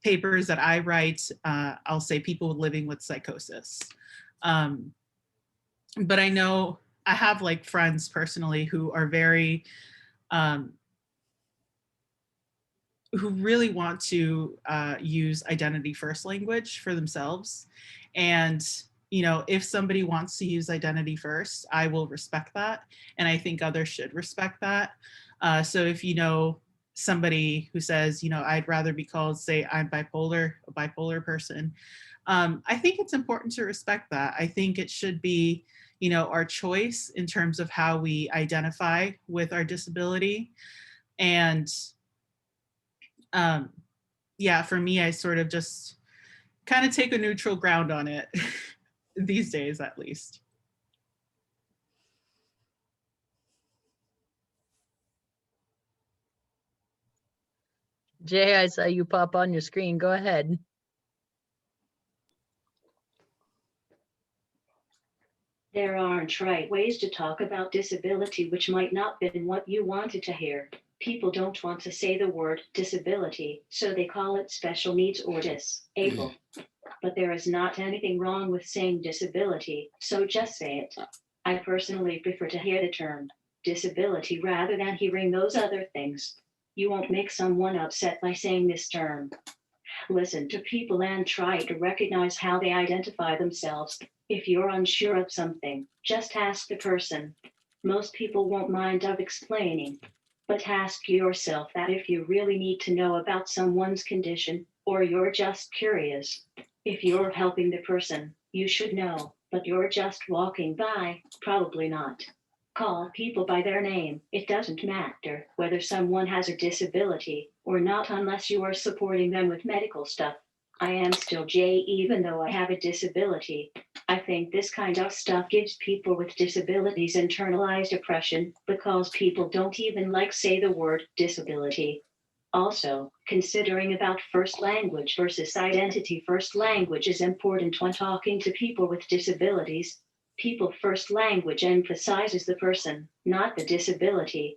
papers that I write, I'll say people living with psychosis. But I know I have like friends personally who are very, who really want to use identity first language for themselves. And, you know, if somebody wants to use identity first, I will respect that. And I think others should respect that. So if you know somebody who says, you know, I'd rather be called, say, I'm bipolar, a bipolar person, I think it's important to respect that. I think it should be, you know, our choice in terms of how we identify with our disability. And yeah, for me, I sort of just kind of take a neutral ground on it these days, at least. Jay, I saw you pop on your screen. Go ahead. There aren't right ways to talk about disability, which might not be what you wanted to hear. People don't want to say the word disability, so they call it special needs or disable. But there is not anything wrong with saying disability, so just say it. I personally prefer to hear the term disability rather than hearing those other things. You won't make someone upset by saying this term. Listen to people and try to recognize how they identify themselves. If you're unsure of something, just ask the person. Most people won't mind of explaining. But ask yourself that if you really need to know about someone's condition, or you're just curious. If you're helping the person, you should know, but you're just walking by, probably not. Call people by their name. It doesn't matter whether someone has a disability or not unless you are supporting them with medical stuff. I am still Jay even though I have a disability. I think this kind of stuff gives people with disabilities internalized oppression because people don't even like say the word disability. Also, considering about first language versus identity first language is important when talking to people with disabilities. People first language emphasizes the person, not the disability.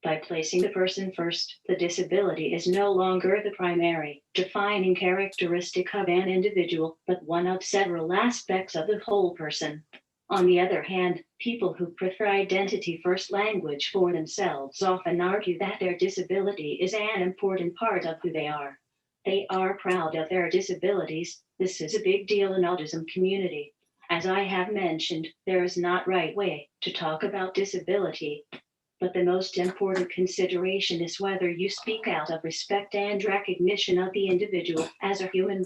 By placing the person first, the disability is no longer the primary, defining characteristic of an individual, but one of several aspects of the whole person. On the other hand, people who prefer identity first language for themselves often argue that their disability is an important part of who they are. They are proud of their disabilities. This is a big deal in Audism community. As I have mentioned, there is not right way to talk about disability. But the most important consideration is whether you speak out of respect and recognition of the individual as a human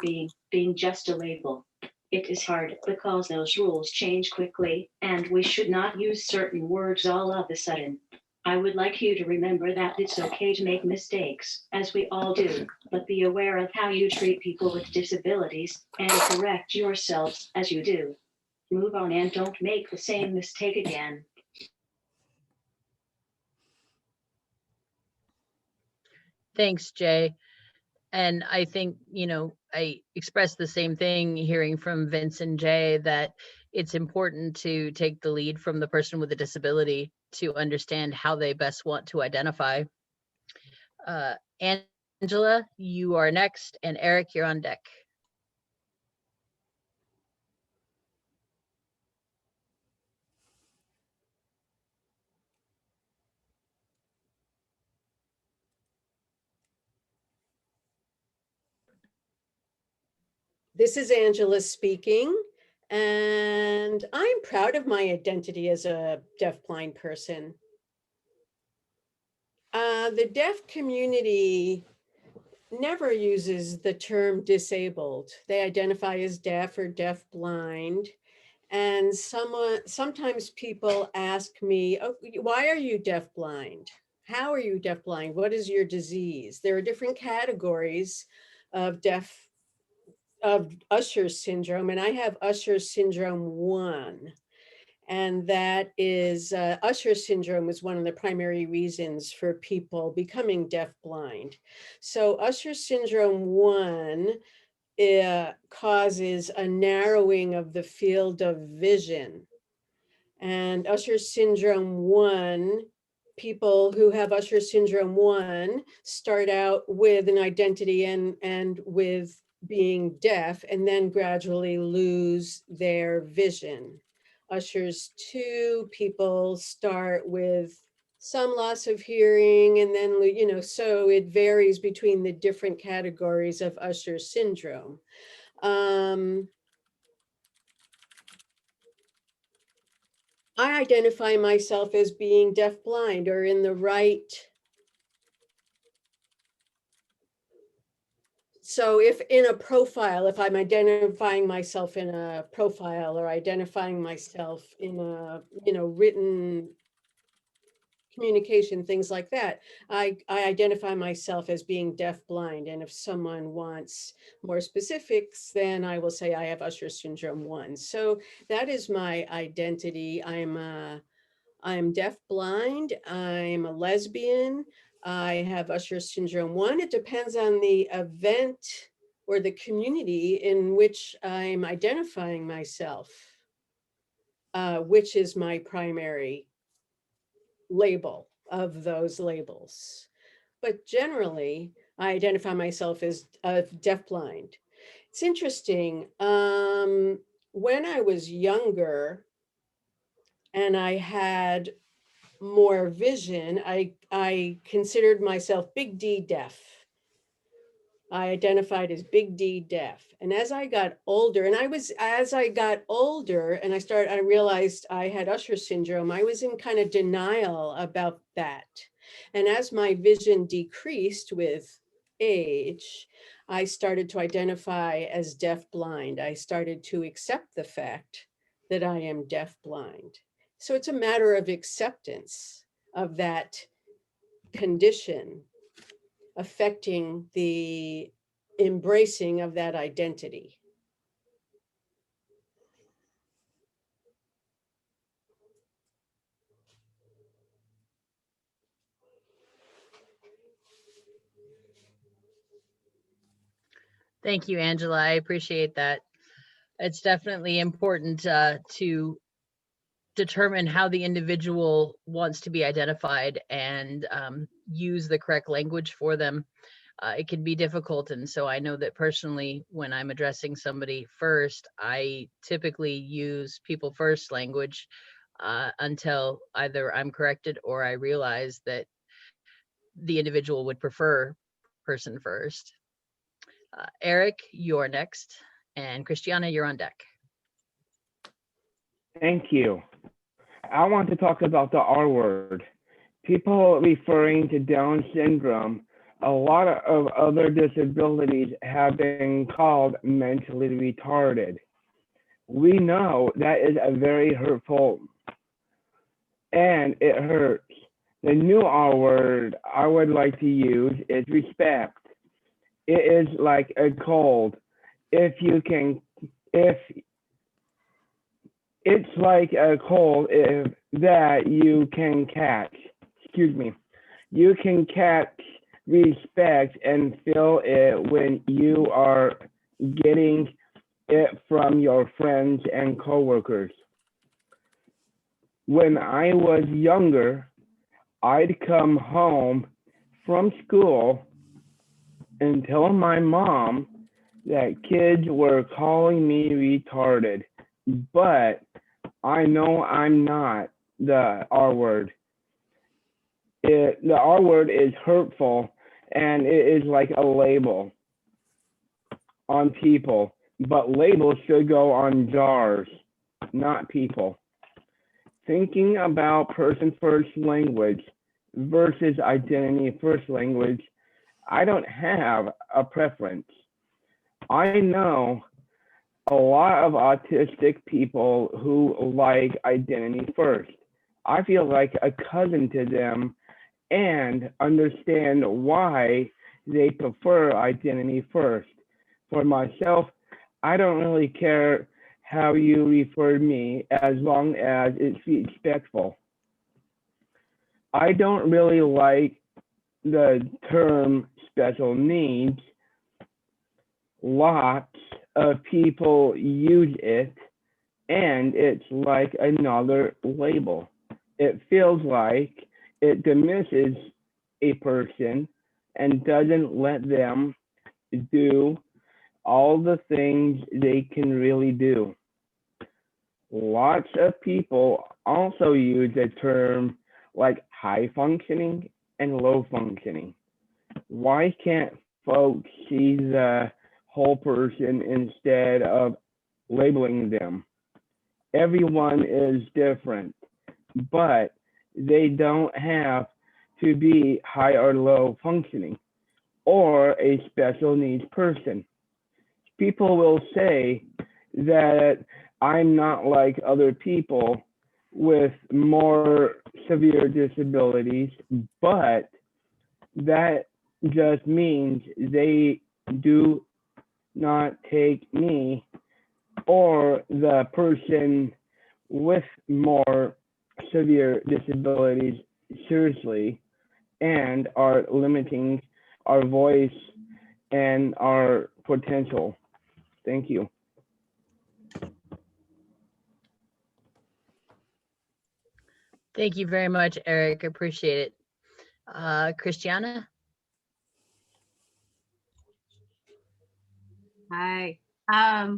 being just a label. It is hard because those rules change quickly, and we should not use certain words all of a sudden. I would like you to remember that it's okay to make mistakes, as we all do, but be aware of how you treat people with disabilities and correct yourselves as you do. Move on and don't make the same mistake again. Thanks, Jay. And I think, I expressed the same thing hearing from Vince and Jay, that it's important to take the lead from the person with a disability to understand how they best want to identify. Angela, you are next, and Eric, you're on deck. This is Angela speaking, and I'm proud of my identity as a deafblind person. The deaf community never uses the term disabled. They identify as deaf or deafblind. And sometimes people ask me, oh, why are you deafblind? How are you deafblind? What is your disease? There are different categories of Usher syndrome, and I have Usher syndrome 1. And that is, Usher syndrome is one of the primary reasons for people becoming deafblind. So Usher syndrome 1 causes a narrowing of the field of vision. And Usher syndrome 1, people who have Usher syndrome 1 start out with an identity and with being deaf, and then gradually lose their vision. Usher's 2, people start with some loss of hearing, and then, so it varies between the different categories of Usher syndrome. I identify myself as being deafblind or in the right. So if in a profile, if I'm identifying myself in a profile or identifying myself in a, written communication, things like that, I identify myself as being deafblind. And if someone wants more specifics, then I will say I have Usher syndrome 1. So that is my identity. I'm deafblind, I'm a lesbian, I have Usher syndrome 1. It depends on the event or the community in which I'm identifying myself, which is my primary label of those labels. But generally, I identify myself as deafblind. It's interesting. When I was younger and I had more vision, I considered myself big D deaf. I identified as big D deaf. And as I got older, and as I got older and I realized I had Usher syndrome, I was in kind of denial about that. And as my vision decreased with age, I started to identify as deaf blind. I started to accept the fact that I am deaf blind. So it's a matter of acceptance of that condition affecting the embracing of that identity. Thank you, Angela. I appreciate that. It's definitely important to determine how the individual wants to be identified and use the correct language for them. It can be difficult. And so I know that personally, when I'm addressing somebody first, I typically use people first language until either I'm corrected or I realize that the individual would prefer person first. Eric, you're next. And Christiana, you're on deck. Thank you. I want to talk about the R word. People referring to Down syndrome, a lot of other disabilities have been called mentally retarded. We know that is a very hurtful, and it hurts. The new R word I would like to use is respect. It is like a cold. If it's like a cold that you can catch. Excuse me. You can catch respect and feel it when you are getting it from your friends and coworkers. When I was younger, I'd come home from school and tell my mom that kids were calling me retarded, but I know I'm not the R word. The R word is hurtful, and it is like a label on people, but labels should go on jars, not people. Thinking about person first language versus identity first language, I don't have a preference. I know a lot of autistic people who like identity first. I feel like a cousin to them and understand why they prefer identity first. For myself, I don't really care how you refer to me as long as it's respectful. I don't really like the term special needs. Lots of people use it, and it's like another label. It feels like it diminishes a person and doesn't let them do all the things they can really do. Lots of people also use a term like high functioning and low functioning. Why can't folks see the whole person instead of labeling them? Everyone is different, but they don't have to be high or low functioning or a special needs person. People will say that I'm not like other people with more severe disabilities, but that just means they do not take me or the person with more severe disabilities seriously and are limiting our voice and our potential. Thank you. Thank you very much, Eric. Appreciate it. Christiana? Hi. I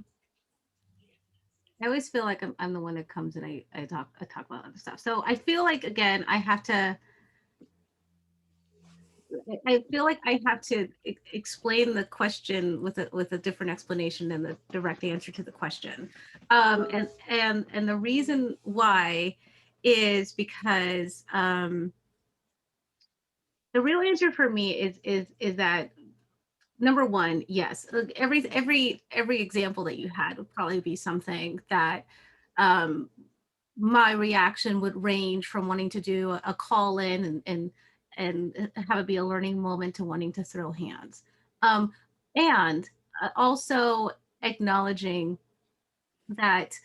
always feel like I'm the one that comes and I talk about other stuff. So I feel like, again, I have to I feel like I have to explain the question with a different explanation than the direct answer to the question. And the reason why is because the real answer for me is that, number one, yes, every example that you had would probably be something that my reaction would range from wanting to do a call in and have it be a learning moment to wanting to throw hands. And also acknowledging that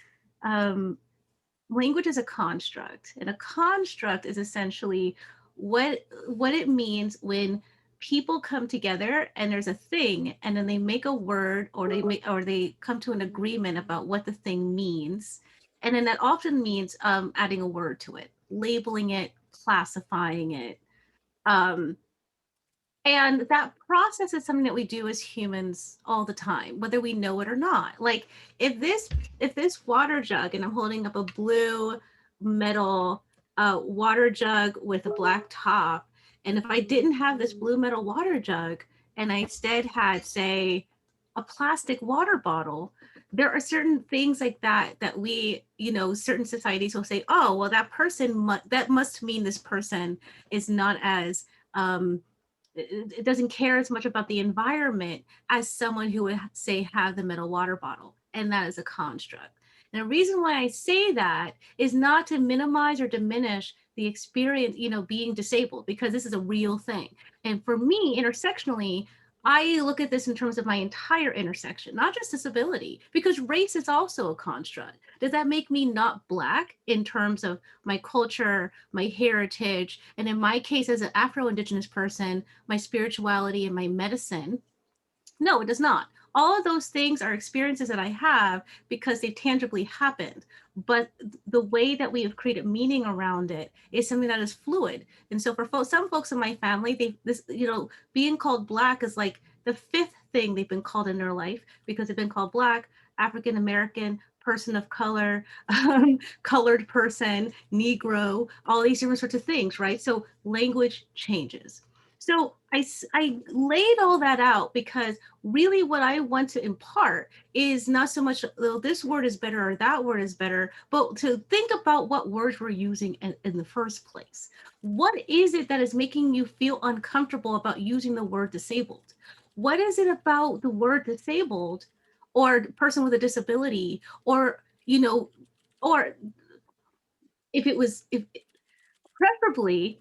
language is a construct, and a construct is essentially what it means when people come together and there's a thing, and then they make a word, or they come to an agreement about what the thing means, and then that often means adding a word to it, labeling it, classifying it. And that process is something that we do as humans all the time, whether we know it or not. Like if this water jug, and I'm holding up a blue metal water jug with a black top, and if I didn't have this blue metal water jug and I instead had, say, a plastic water bottle, there are certain things like that that we, certain societies will say, oh, well, that person, that must mean this person is not as, it doesn't care as much about the environment as someone who would, say, have the metal water bottle. And that is a construct. And the reason why I say that is not to minimize or diminish the experience, being disabled, because this is a real thing. And for me, intersectionally, I look at this in terms of my entire intersection, not just disability, because race is also a construct. Does that make me not Black in terms of my culture, my heritage, and in my case as an Afro-Indigenous person, my spirituality and my medicine? No, it does not. All of those things are experiences that I have because they've tangibly happened. But the way that we have created meaning around it is something that is fluid. And so for some folks in my family, being called Black is like the fifth thing they've been called in their life, because they've been called Black, African American, person of color, colored person, Negro, all these different sorts of things, right? So language changes. So I laid all that out because really what I want to impart is not so much, well, this word is better or that word is better, but to think about what words we're using in the first place. What is it that is making you feel uncomfortable about using the word disabled? What is it about the word disabled or person with a disability, or, or if preferably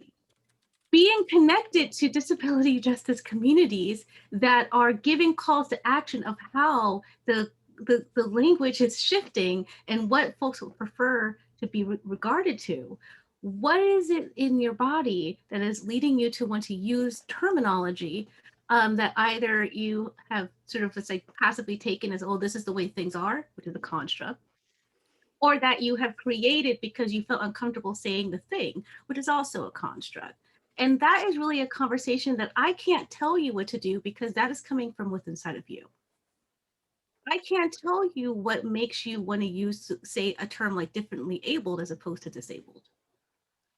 being connected to disability justice communities that are giving calls to action of how the language is shifting and what folks would prefer to be regarded to. What is it in your body that is leading you to want to use terminology that either you have sort of, let's say, passively taken as, oh, this is the way things are, which is a construct, or that you have created because you felt uncomfortable saying the thing, which is also a construct. And that is really a conversation that I can't tell you what to do, because that is coming from within inside of you. I can't tell you what makes you want to use, say, a term like differently abled as opposed to disabled.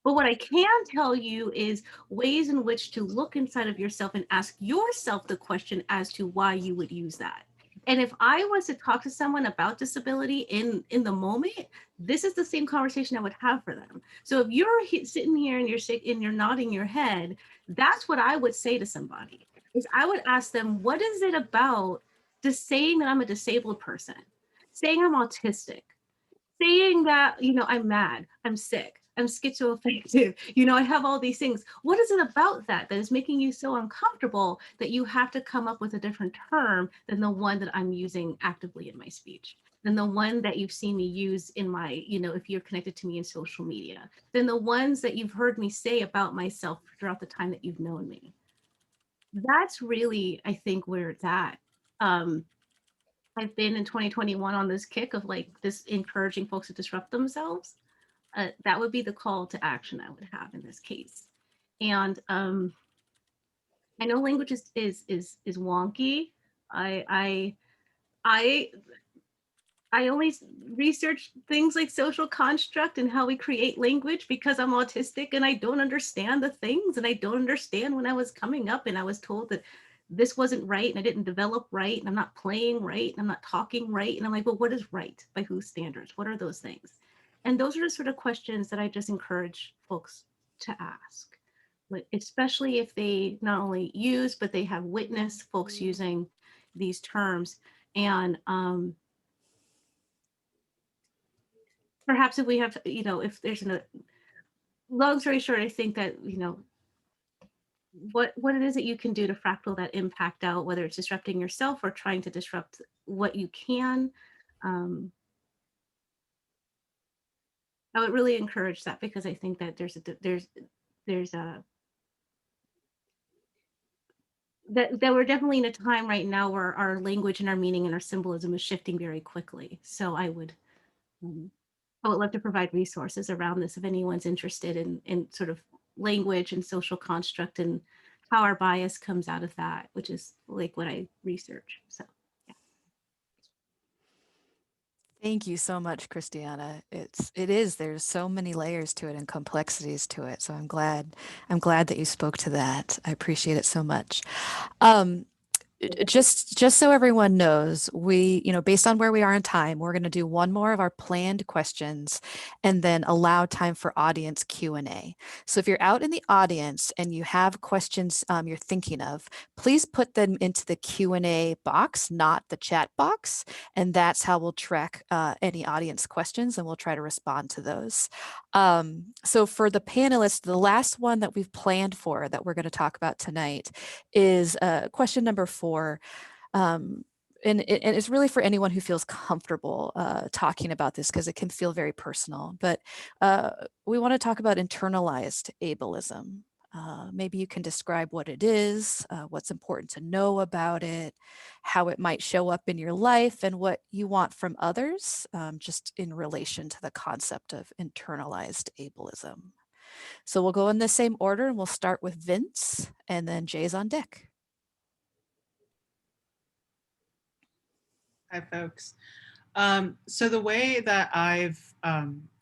But what I can tell you is ways in which to look inside of yourself and ask yourself the question as to why you would use that. And if I was to talk to someone about disability in the moment, this is the same conversation I would have for them. So if you're sitting here and you're nodding your head, that's what I would say to somebody. Is I would ask them, what is it about just saying that I'm a disabled person, saying I'm autistic, saying that, I'm mad, I'm sick, I'm schizoaffective, I have all these things. What is it about that is making you so uncomfortable that you have to come up with a different term than the one that I'm using actively in my speech, than the one that you've seen me use in my, if you're connected to me in social media, than the ones that you've heard me say about myself throughout the time that you've known me? That's really, I think, where it's at. I've been in 2021 on this kick of like this encouraging folks to disrupt themselves. That would be the call to action I would have in this case. And I know language is wonky. I I only research things like social construct and how we create language because I'm autistic and I don't understand the things, and I don't understand when I was coming up and I was told that this wasn't right and I didn't develop right and I'm not playing right and I'm not talking right. And I'm like, well, what is right by whose standards? What are those things? And those are the sort of questions that I just encourage folks to ask, especially if they not only use, but they have witnessed folks using these terms. And perhaps if we have, if there's long story short, I think that, what it is that you can do to fractal that impact out, whether it's disrupting yourself or trying to disrupt what you can. I would really encourage that, because I think that that we're definitely in a time right now where our language and our meaning and our symbolism is shifting very quickly. So I would love to provide resources around this if anyone's interested in sort of language and social construct and how our bias comes out of that, which is like what I research. So Thank you so much, Christiana. There's so many layers to it and complexities to it. So I'm glad that you spoke to that. I appreciate it so much. Just so everyone knows, based on where we are in time, we're going to do one more of our planned questions and then allow time for audience Q&A. So if you're out in the audience and you have questions you're thinking of, please put them into the Q&A box, not the chat box. And that's how we'll track any audience questions, and we'll try to respond to those. So for the panelists, the last one that we've planned for that we're going to talk about tonight is question number 4. And it's really for anyone who feels comfortable talking about this, because it can feel very personal. But we want to talk about internalized ableism. Maybe you can describe what it is, what's important to know about it, how it might show up in your life, and what you want from others, just in relation to the concept of internalized ableism. So we'll go in the same order, and we'll start with Vince, and then Jay's on deck. Hi, folks. So the way that I've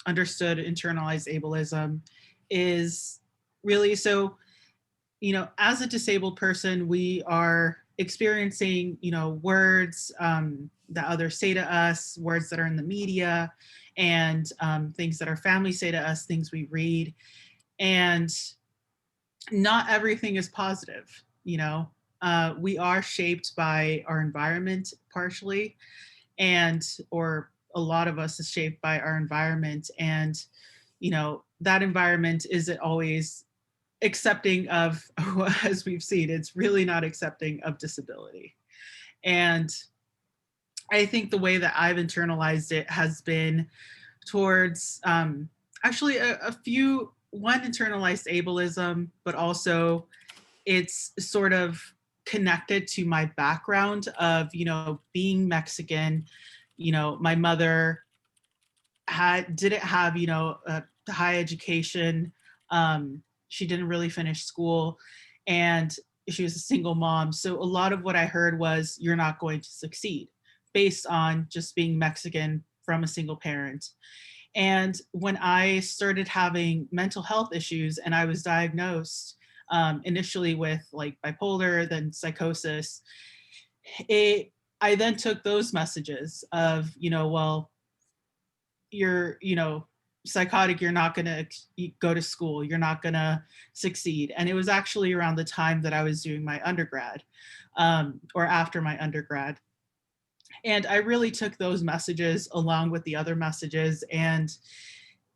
understood internalized ableism is really, so, as a disabled person, we are experiencing, words that others say to us, words that are in the media, and things that our family say to us, things we read. And not everything is positive, we are shaped by our environment partially, or a lot of us is shaped by our environment. And, that environment isn't always accepting of, as we've seen, it's really not accepting of disability. And I think the way that I've internalized it has been towards actually one, internalized ableism, but also it's sort of connected to my background of, being Mexican. My mother didn't have, a high education. She didn't really finish school, and she was a single mom. So a lot of what I heard was, you're not going to succeed, based on just being Mexican from a single parent. And when I started having mental health issues and I was diagnosed initially with like bipolar, then psychosis, I then took those messages of, well, you're, psychotic, you're not going to go to school, you're not going to succeed. And it was actually around the time that I was doing my undergrad, or after my undergrad. And I really took those messages along with the other messages, and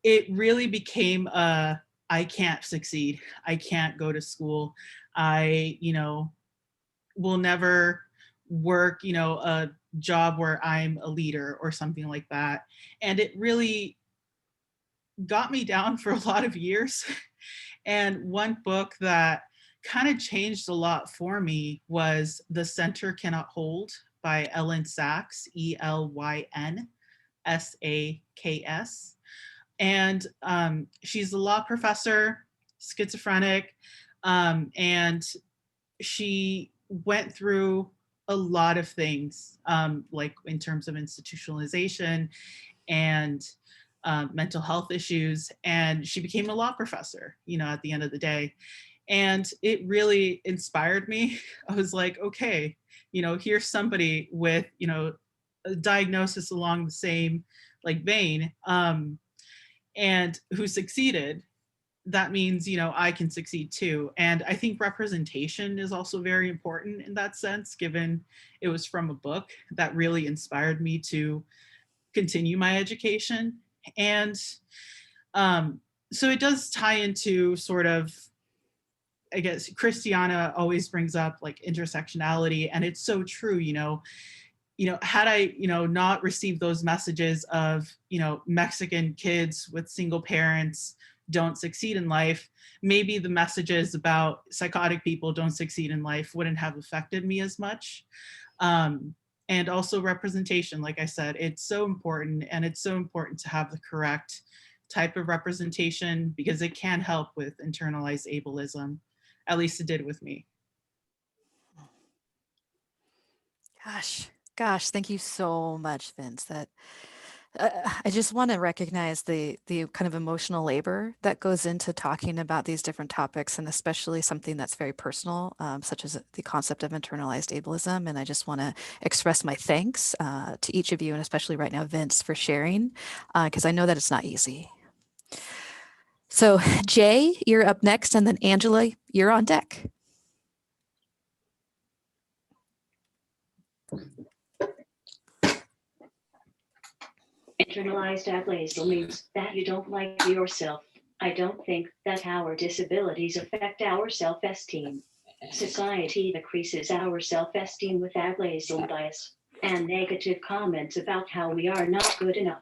it really became I can't succeed, I can't go to school, I, will never work, a job where I'm a leader or something like that. And it really got me down for a lot of years. And one book that kind of changed a lot for me was The Center Cannot Hold by Ellen Sachs, ELYNSAKS. And she's a law professor, schizophrenic, and she went through a lot of things, like in terms of institutionalization and mental health issues. And she became a law professor, you know, at the end of the day. And it really inspired me. I was like, okay, you know, here's somebody with, you know, a diagnosis along the same like vein, and who succeeded. That means, you know, I can succeed too. And I think representation is also very important in that sense, given it was from a book that really inspired me to continue my education. And so it does tie into sort of, I guess, Christiana always brings up like intersectionality, and it's so true, you know, had I, you know, not received those messages of, you know, Mexican kids with single parents don't succeed in life, maybe the messages about psychotic people don't succeed in life wouldn't have affected me as much. And also representation, like I said, it's so important, and it's so important to have the correct type of representation because it can help with internalized ableism. At least it did with me. Gosh, thank you so much, Vince. That I just want to recognize the kind of emotional labor that goes into talking about these different topics, and especially something that's very personal, such as the concept of internalized ableism. And I just want to express my thanks to each of you, and especially right now, Vince, for sharing, because I know that it's not easy. So Jay, you're up next, and then Angela, you're on deck. Internalized ableism means that you don't like yourself. I don't think that our disabilities affect our self-esteem. Society decreases our self-esteem with ableism bias and negative comments about how we are not good enough.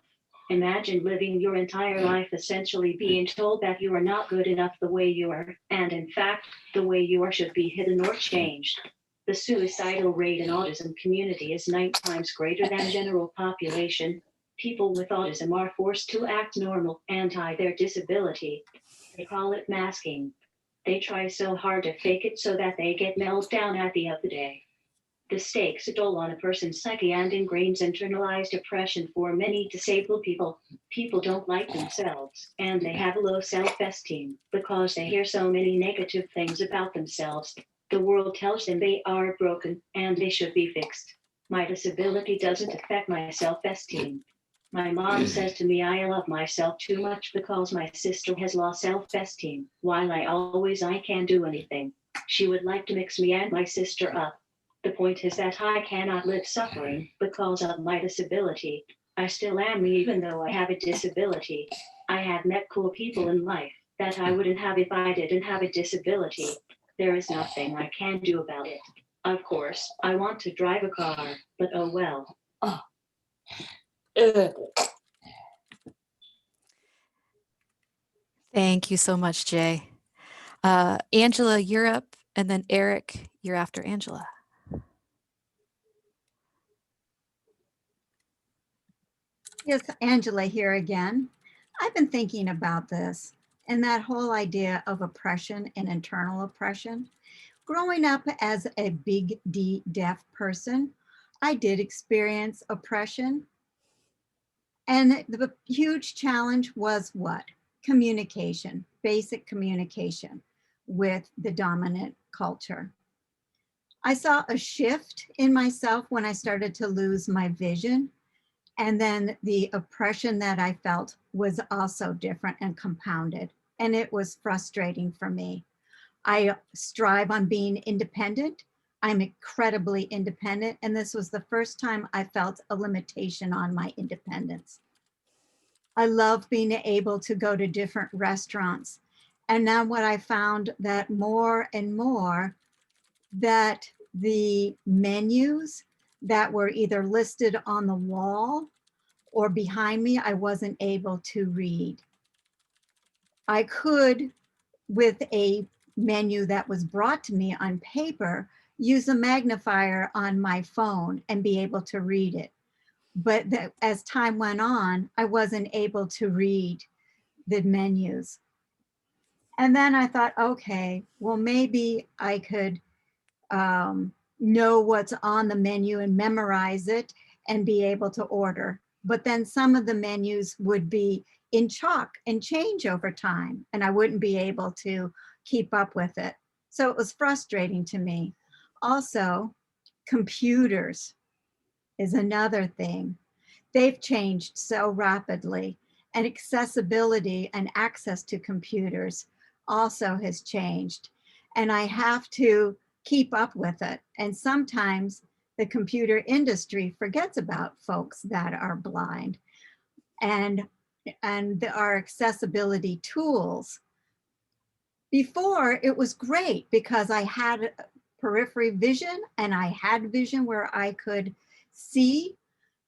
Imagine living your entire life essentially being told that you are not good enough the way you are, and in fact, the way you are should be hidden or changed. The suicidal rate in autism community is 9 times greater than general population. People with autism are forced to act normal and hide their disability. They call it masking. They try so hard to fake it so that they get meltdown at the end of the day. This takes a toll on a person's psyche and ingrains internalized depression for many disabled people. People don't like themselves, and they have a low self-esteem because they hear so many negative things about themselves. The world tells them they are broken and they should be fixed. My disability doesn't affect my self-esteem. My mom says to me I love myself too much because my sister has low self-esteem, while I can't do anything. She would like to mix me and my sister up. The point is that I cannot live suffering because of my disability. I still am me even though I have a disability. I have met cool people in life that I wouldn't have if I didn't have a disability. There is nothing I can do about it. Of course, I want to drive a car, but oh well. Thank you so much, Jay. Angela, you're up, and then Eric, you're after Angela. Yes, Angela here again. I've been thinking about this and that whole idea of oppression and internal oppression. Growing up as a big D deaf person, I did experience oppression. And the huge challenge was what? Communication, basic communication with the dominant culture. I saw a shift in myself when I started to lose my vision. And then the oppression that I felt was also different and compounded. And it was frustrating for me. I strive on being independent. I'm incredibly independent. And this was the first time I felt a limitation on my independence. I love being able to go to different restaurants. And now what I found that more and more that the menus that were either listed on the wall or behind me, I wasn't able to read. I could, with a menu that was brought to me on paper, use a magnifier on my phone and be able to read it. But as time went on, I wasn't able to read the menus. And then I thought, okay, well, maybe I could know what's on the menu and memorize it and be able to order. But then some of the menus would be in chalk and change over time, and I wouldn't be able to keep up with it. So it was frustrating to me. Also, computers is another thing. They've changed so rapidly, and accessibility and access to computers also has changed. And I have to keep up with it. And sometimes the computer industry forgets about folks that are blind. And our accessibility tools. Before, it was great because I had periphery vision and I had vision where I could see.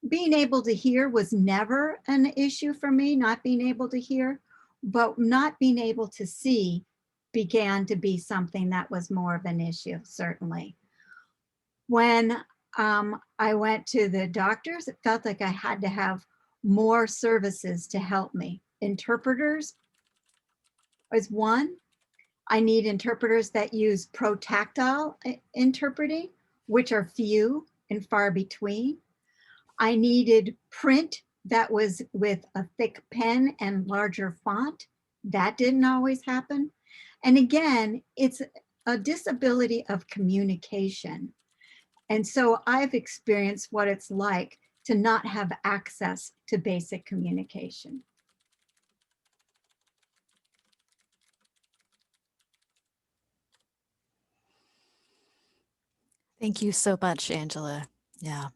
Being able to hear was never an issue for me, not being able to hear, but not being able to see began to be something that was more of an issue, certainly. When I went to the doctors, it felt like I had to have more services to help me. Interpreters is one. I need interpreters that use protactile interpreting, which are few and far between. I needed print that was with a thick pen and larger font. That didn't always happen. And again, it's a disability of communication. And so I've experienced what it's like to not have access to basic communication. Thank you so much, Angela. Yeah.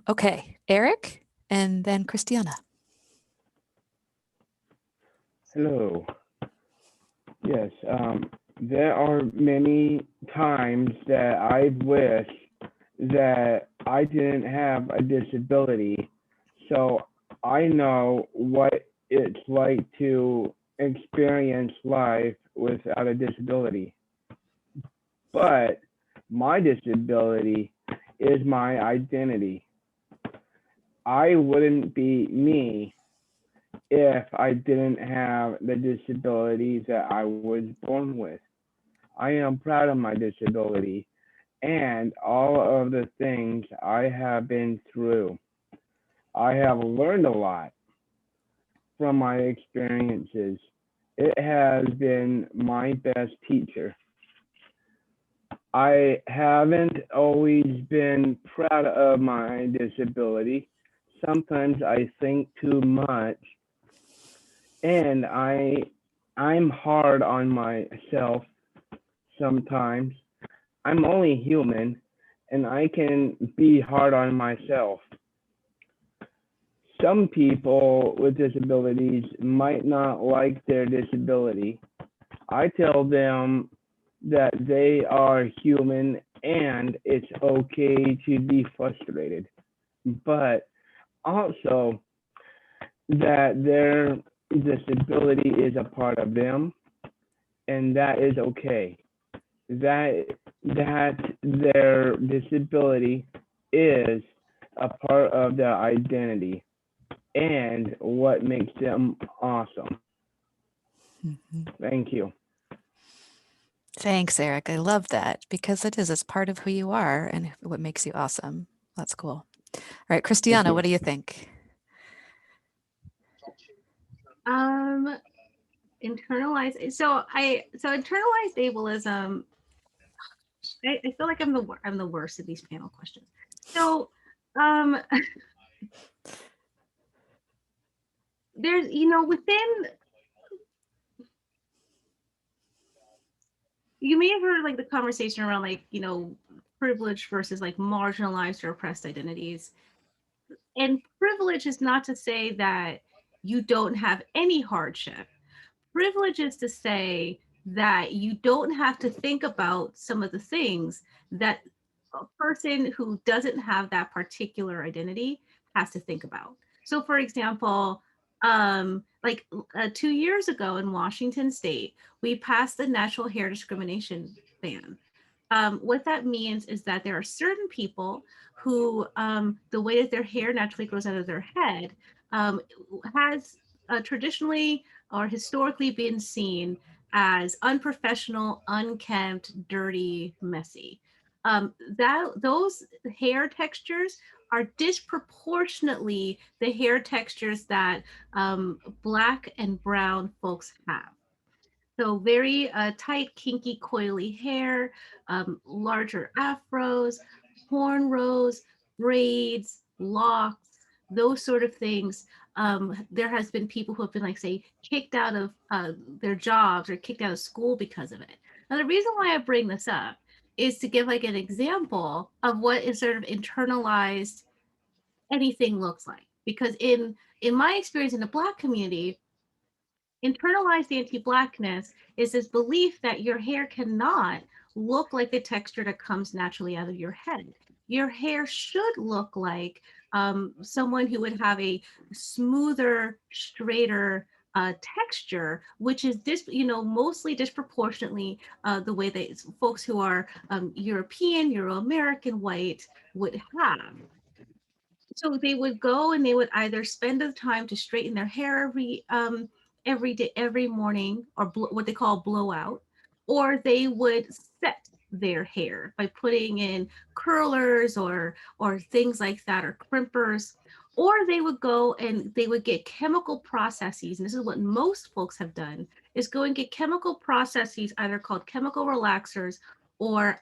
Okay, Eric, and then Christiana. Hello. Yes, there are many times that I wish that I didn't have a disability, so I know what it's like to experience life without a disability. But my disability is my identity. I wouldn't be me if I didn't have the disabilities that I was born with. I am proud of my disability and all of the things I have been through. I have learned a lot from my experiences. It has been my best teacher. I haven't always been proud of my disability. Sometimes I think too much, and I'm hard on myself sometimes. I'm only human, and I can be hard on myself. Some people with disabilities might not like their disability. I tell them that they are human and it's okay to be frustrated, but also that their disability is a part of them and that is okay. That their disability is a part of their identity and what makes them awesome. Thank you. Thanks, Eric. I love that because it's part of who you are and what makes you awesome. That's cool. All right, Christiana, what do you think? Internalized. So internalized ableism. I feel like I'm the worst at these panel questions. So there's within, you may have heard like the conversation around like privileged versus like marginalized or oppressed identities. And privilege is not to say that you don't have any hardship. Privilege is to say that you don't have to think about some of the things that a person who doesn't have that particular identity has to think about. So for example, 2 years ago in Washington State, we passed the natural hair discrimination ban. What that means is that there are certain people who the way that their hair naturally grows out of their head has traditionally or historically been seen as unprofessional, unkempt, dirty, messy. those hair textures are disproportionately the hair textures that Black and brown folks have. So very tight, kinky, coily hair, larger afros, cornrows, braids, locks, those sort of things. There has been people who have been, like, say, kicked out of their jobs or kicked out of school because of it. Now, the reason why I bring this up is to give like an example of what is sort of internalized anything looks like. Because in my experience in the Black community, internalized anti-Blackness is this belief that your hair cannot look like the texture that comes naturally out of your head. Your hair should look like someone who would have a smoother, straighter texture, which is mostly disproportionately the way that folks who are European, Euro-American, white would have. So they would go and they would either spend the time to straighten their hair every day, every morning, or what they call blowout, or they would set their hair by putting in curlers or things like that, or crimpers, or they would go and they would get chemical processes. And this is what most folks have done, is go and get chemical processes, either called chemical relaxers or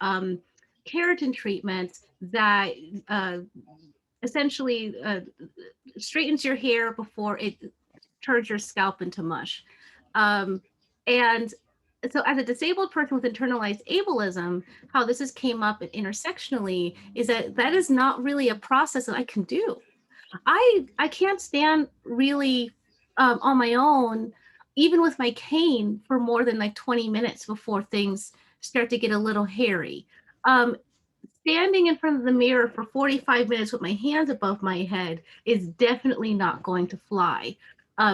keratin treatments that essentially straightens your hair before it turns your scalp into mush. And so as a disabled person with internalized ableism, how this has came up intersectionally is that is not really a process that I can do. I can't stand really on my own, even with my cane, for more than like 20 minutes before things start to get a little hairy. Standing in front of the mirror for 45 minutes with my hands above my head is definitely not going to fly.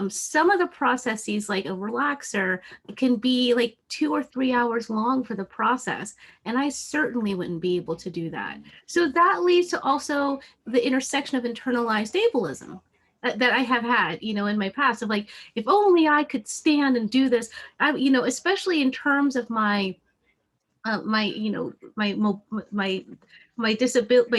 Some of the processes, like a relaxer, can be like 2 or 3 hours long for the process, and I certainly wouldn't be able to do that. So that leads to also the intersection of internalized ableism that I have had, in my past, of like, if only I could stand and do this, especially in terms of my my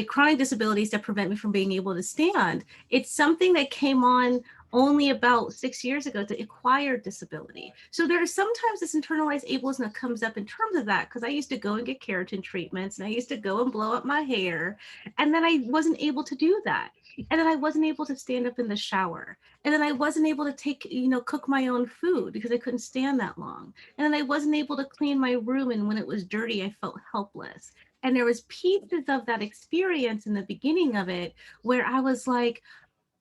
chronic disabilities that prevent me from being able to stand. It's something that came on only about 6 years ago, to acquired disability. So there is sometimes this internalized ableism that comes up in terms of that, because I used to go and get keratin treatments, and I used to go and blow up my hair, and then I wasn't able to do that. And then I wasn't able to stand up in the shower. And then I wasn't able to cook my own food because I couldn't stand that long. And then I wasn't able to clean my room, and when it was dirty, I felt helpless. And there was pieces of that experience in the beginning of it where I was like,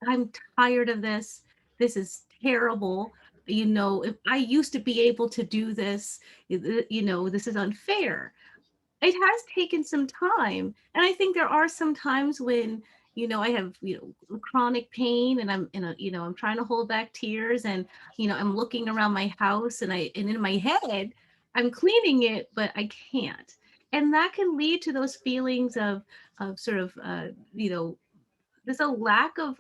I'm tired of this. This is terrible. If I used to be able to do this, this is unfair. It has taken some time. And I think there are some times when, I have, chronic pain, and I'm trying to hold back tears, and, I'm looking around my house, and in my head, I'm cleaning it, but I can't. And that can lead to those feelings of sort of, there's a lack of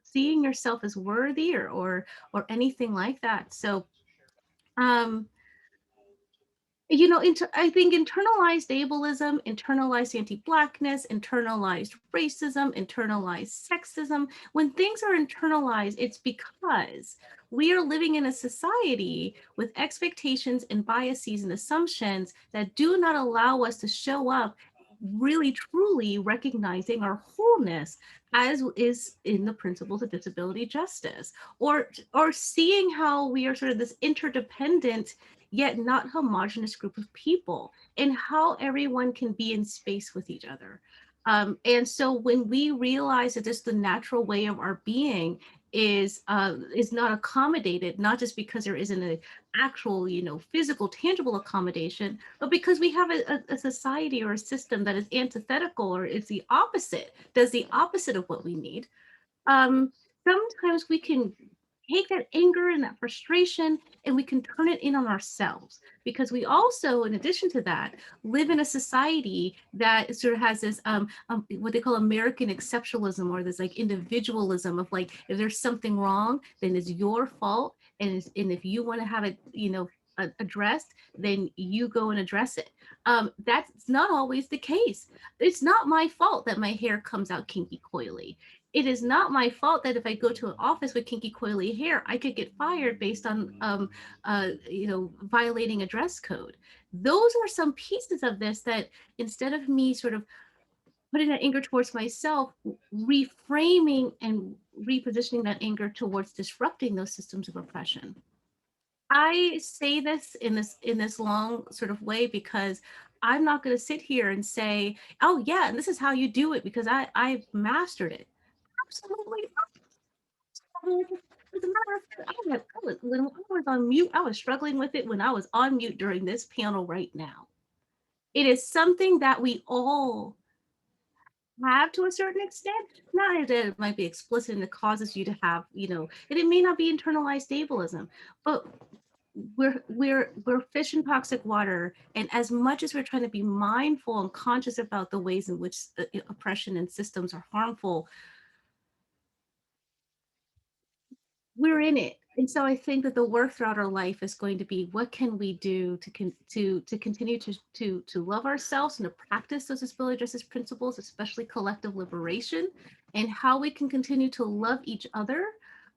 seeing yourself as worthy or anything like that. So, I think internalized ableism, internalized anti-Blackness, internalized racism, internalized sexism, when things are internalized, it's because we are living in a society with expectations and biases and assumptions that do not allow us to show up really truly recognizing our wholeness, as is in the principles of disability justice, or seeing how we are sort of this interdependent yet not homogenous group of people, and how everyone can be in space with each other. And so when we realize that just the natural way of our being is not accommodated, not just because there isn't an actual, physical, tangible accommodation, but because we have a society or a system that is antithetical, or is the opposite, does the opposite of what we need. Sometimes we can take that anger and that frustration, and we can turn it in on ourselves, because we also, in addition to that, live in a society that sort of has this what they call American exceptionalism, or this like individualism of like, if there's something wrong, then it's your fault, and if you want to have it addressed, then you go and address it. That's not always the case. It's not my fault that my hair comes out kinky coily. It is not my fault that if I go to an office with kinky coily hair, I could get fired based on violating a dress code. Those are some pieces of this that, instead of me sort of putting that anger towards myself, reframing and repositioning that anger towards disrupting those systems of oppression. I say this in this long sort of way because I'm not going to sit here and say, oh yeah, and this is how you do it because I've mastered it. Absolutely not. As a matter of fact, when I was on mute, I was struggling with it when I was on mute during this panel right now. It is something that we all have to a certain extent. Not that it might be explicit and it causes you to have, and it may not be internalized ableism, but we're fish in toxic water, and as much as we're trying to be mindful and conscious about the ways in which oppression and systems are harmful, we're in it. And so I think that the work throughout our life is going to be, what can we do to continue to love ourselves and to practice those disability justice principles, especially collective liberation, and how we can continue to love each other.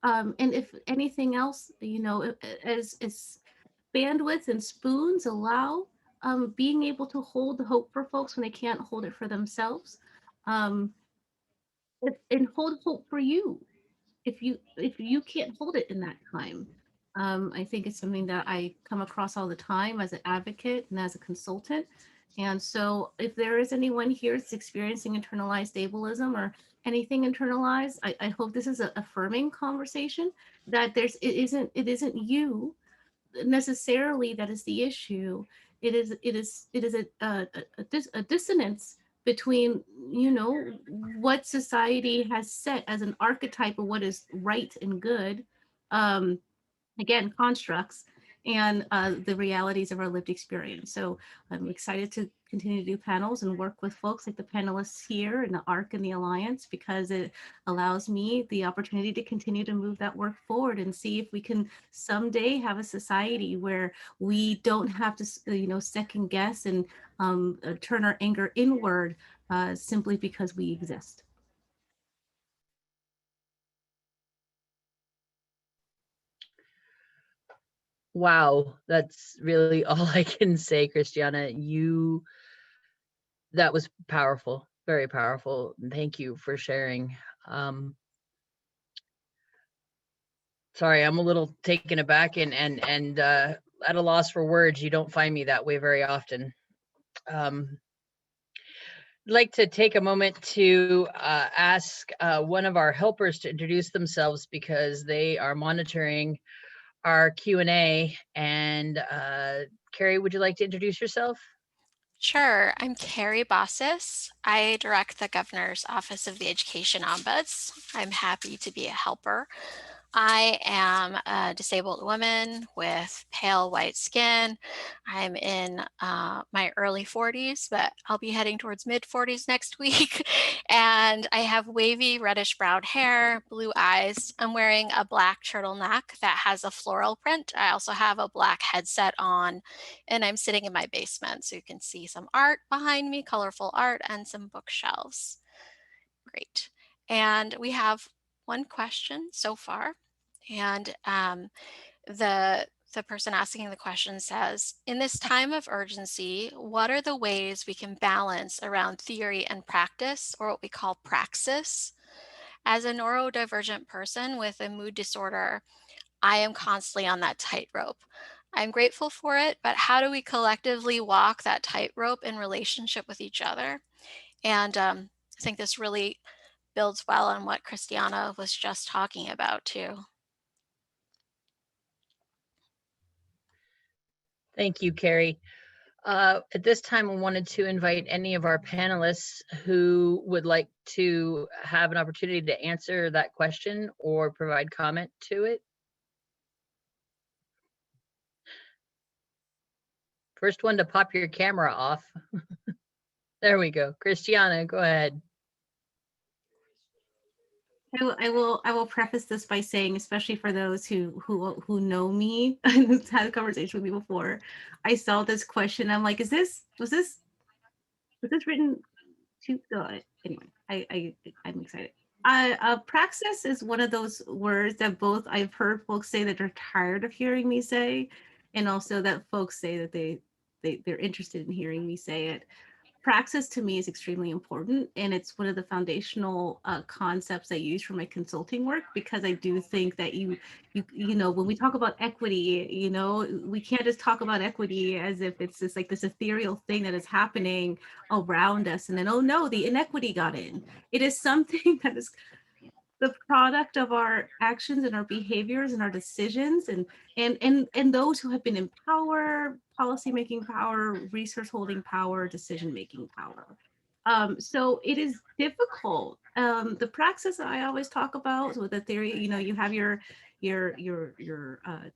And if anything else, as bandwidth and spoons allow, being able to hold the hope for folks when they can't hold it for themselves, and hold hope for you if you can't hold it in that time. I think it's something that I come across all the time as an advocate and as a consultant. And so if there is anyone here that's experiencing internalized ableism or anything internalized, I hope this is an affirming conversation, that it isn't you necessarily that is the issue. It is a dissonance between what society has set as an archetype of what is right and good, again, constructs, and the realities of our lived experience. So I'm excited to continue to do panels and work with folks like the panelists here in the ARC and the Alliance, because it allows me the opportunity to continue to move that work forward and see if we can someday have a society where we don't have to, second guess and turn our anger inward simply because we exist. Wow, that's really all I can say, Christiana. That was powerful, very powerful. Thank you for sharing. Sorry, I'm a little taken aback and at a loss for words. You don't find me that way very often. I'd like to take a moment to ask one of our helpers to introduce themselves, because they are monitoring our Q&A. And Carrie, would you like to introduce yourself? Sure, I'm Carrie Bossis. I direct the Governor's Office of the Education Ombuds. I'm happy to be a helper. I am a disabled woman with pale white skin. I'm in my early 40s, but I'll be heading towards mid 40s next week. And I have wavy reddish brown hair, blue eyes. I'm wearing a black turtleneck that has a floral print. I also have a black headset on, and I'm sitting in my basement. So you can see some art behind me, colorful art, and some bookshelves. Great. And we have one question so far. And the person asking the question says, in this time of urgency, what are the ways we can balance around theory and practice, or what we call praxis? As a neurodivergent person with a mood disorder, I am constantly on that tightrope. I'm grateful for it, but how do we collectively walk that tightrope in relationship with each other? And I think this really builds well on what Christiana was just talking about too. Thank you, Carrie. At this time, I wanted to invite any of our panelists who would like to have an opportunity to answer that question or provide comment to it. First one to pop your camera off. There we go. Christiana, go ahead. I will preface this by saying, especially for those who know me and who've had a conversation with me before, I saw this question. I'm like, was this written to anyway, I'm excited. Praxis is one of those words that both I've heard folks say that they're tired of hearing me say, and also that folks say that they're interested in hearing me say it. Praxis to me is extremely important, and it's one of the foundational concepts I use for my consulting work, because I do think that you know, when we talk about equity, you know, we can't just talk about equity as if it's just like this ethereal thing that is happening around us, and then, oh no, the inequity got in. It is something that is the product of our actions and our behaviors and our decisions, and those who have been in power, policy making power, resource holding power, decision making power. So it is difficult. The praxis that I always talk about with the theory, you know, you have your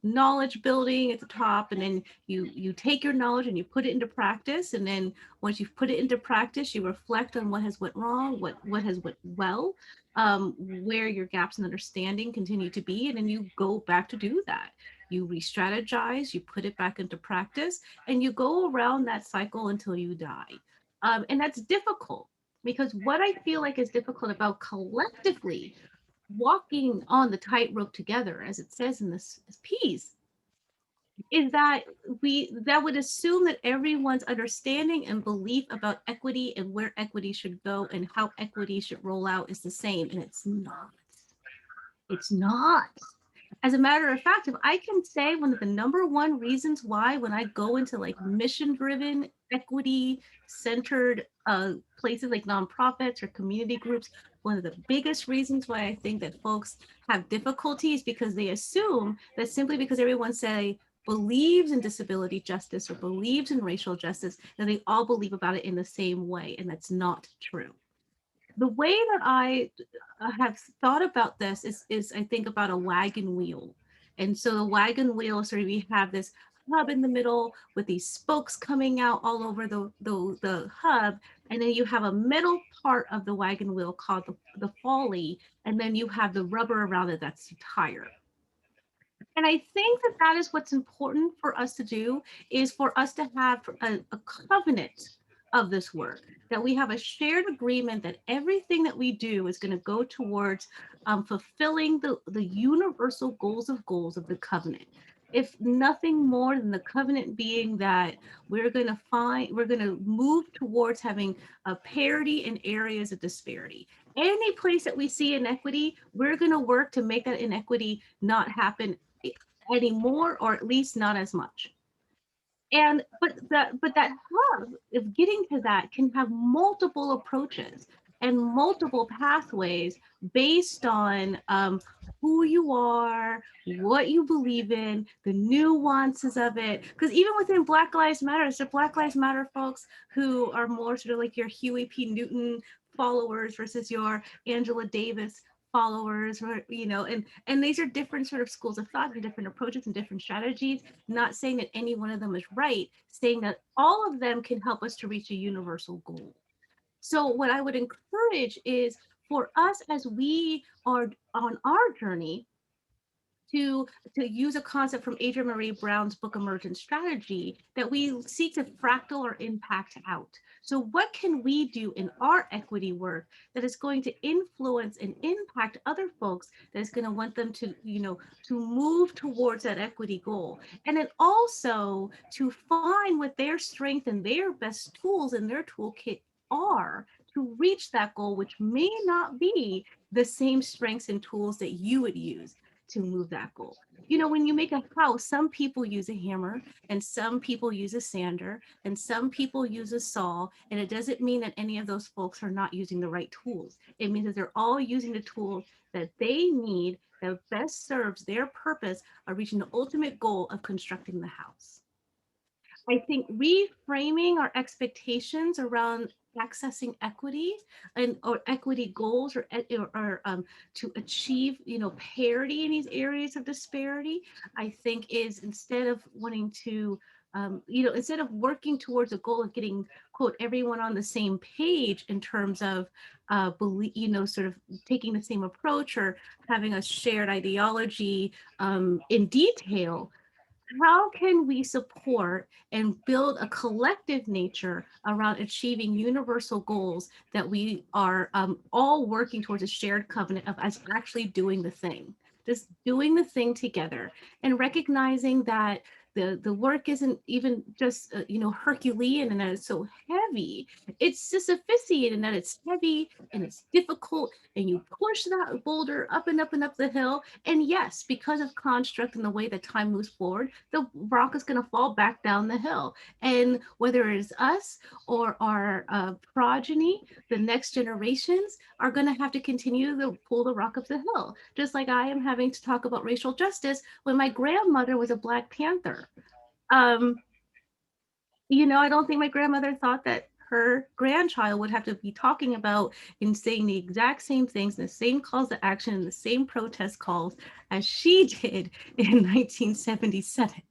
knowledge building at the top, and then you take your knowledge and you put it into practice, and then once you've put it into practice, you reflect on what has went wrong, what has went well, where your gaps in understanding continue to be, and then you go back to do that. You re-strategize, you put it back into practice, and you go around that cycle until you die. And that's difficult, because what I feel like is difficult about collectively walking on the tightrope together, as it says in this piece, is that that would assume that everyone's understanding and belief about equity and where equity should go and how equity should roll out is the same, and it's not. It's not. As a matter of fact, if I can say one of the #1 reasons why, when I go into like mission-driven, equity-centered places like nonprofits or community groups, one of the biggest reasons why I think that folks have difficulties, because they assume that simply because everyone say believes in disability justice or believes in racial justice, that they all believe about it in the same way, and that's not true. The way that I have thought about this is I think about a wagon wheel. And so the wagon wheel, so we have this hub in the middle with these spokes coming out all over the hub. And then you have a middle part of the wagon wheel called the folly. And then you have the rubber around it, that's the tire. And I think that that is what's important for us to do, is for us to have a covenant of this work, that we have a shared agreement that everything that we do is going to go towards fulfilling the universal goals of the covenant. If nothing more than the covenant being that we're going to move towards having a parity in areas of disparity. Any place that we see inequity, we're going to work to make that inequity not happen anymore, or at least not as much. And but that hub of getting to that can have multiple approaches and multiple pathways based on who you are, what you believe in, the nuances of it. Because even within Black Lives Matter, it's the Black Lives Matter folks who are more sort of like your Huey P. Newton followers versus your Angela Davis followers, you know, and these are different sort of schools of thought and different approaches and different strategies. Not saying that any one of them is right, saying that all of them can help us to reach a universal goal. So what I would encourage is for us, as we are on our journey, to use a concept from Adrienne Maree Brown's book, Emergence Strategy, that we seek to fractal our impact out. So what can we do in our equity work that is going to influence and impact other folks, that is going to want them to, you know, to move towards that equity goal? And then also to find what their strength and their best tools in their toolkit are to reach that goal, which may not be the same strengths and tools that you would use to move that goal. You know, when you make a house, some people use a hammer and some people use a sander and some people use a saw. And it doesn't mean that any of those folks are not using the right tools. It means that they're all using the tools that they need that best serves their purpose of reaching the ultimate goal of constructing the house. I think reframing our expectations around accessing equity or equity goals or to achieve, you know, parity in these areas of disparity, I think is, instead of wanting to instead of working towards a goal of getting, quote, everyone on the same page in terms of believe, sort of taking the same approach or having a shared ideology in detail, how can we support and build a collective nature around achieving universal goals that we are all working towards a shared covenant of us actually doing the thing, just doing the thing together, and recognizing that the work isn't even just Herculean and that it's so heavy. It's Sisyphusian in that it's heavy and it's difficult, and you push that boulder up and up and up the hill. And yes, because of construct and the way that time moves forward, the rock is going to fall back down the hill. And whether it's us or our progeny, the next generations are going to have to continue to pull the rock up the hill. Just like I am having to talk about racial justice when my grandmother was a Black Panther. I don't think my grandmother thought that her grandchild would have to be talking about and saying the exact same things, the same calls to action, and the same protest calls as she did in 1977.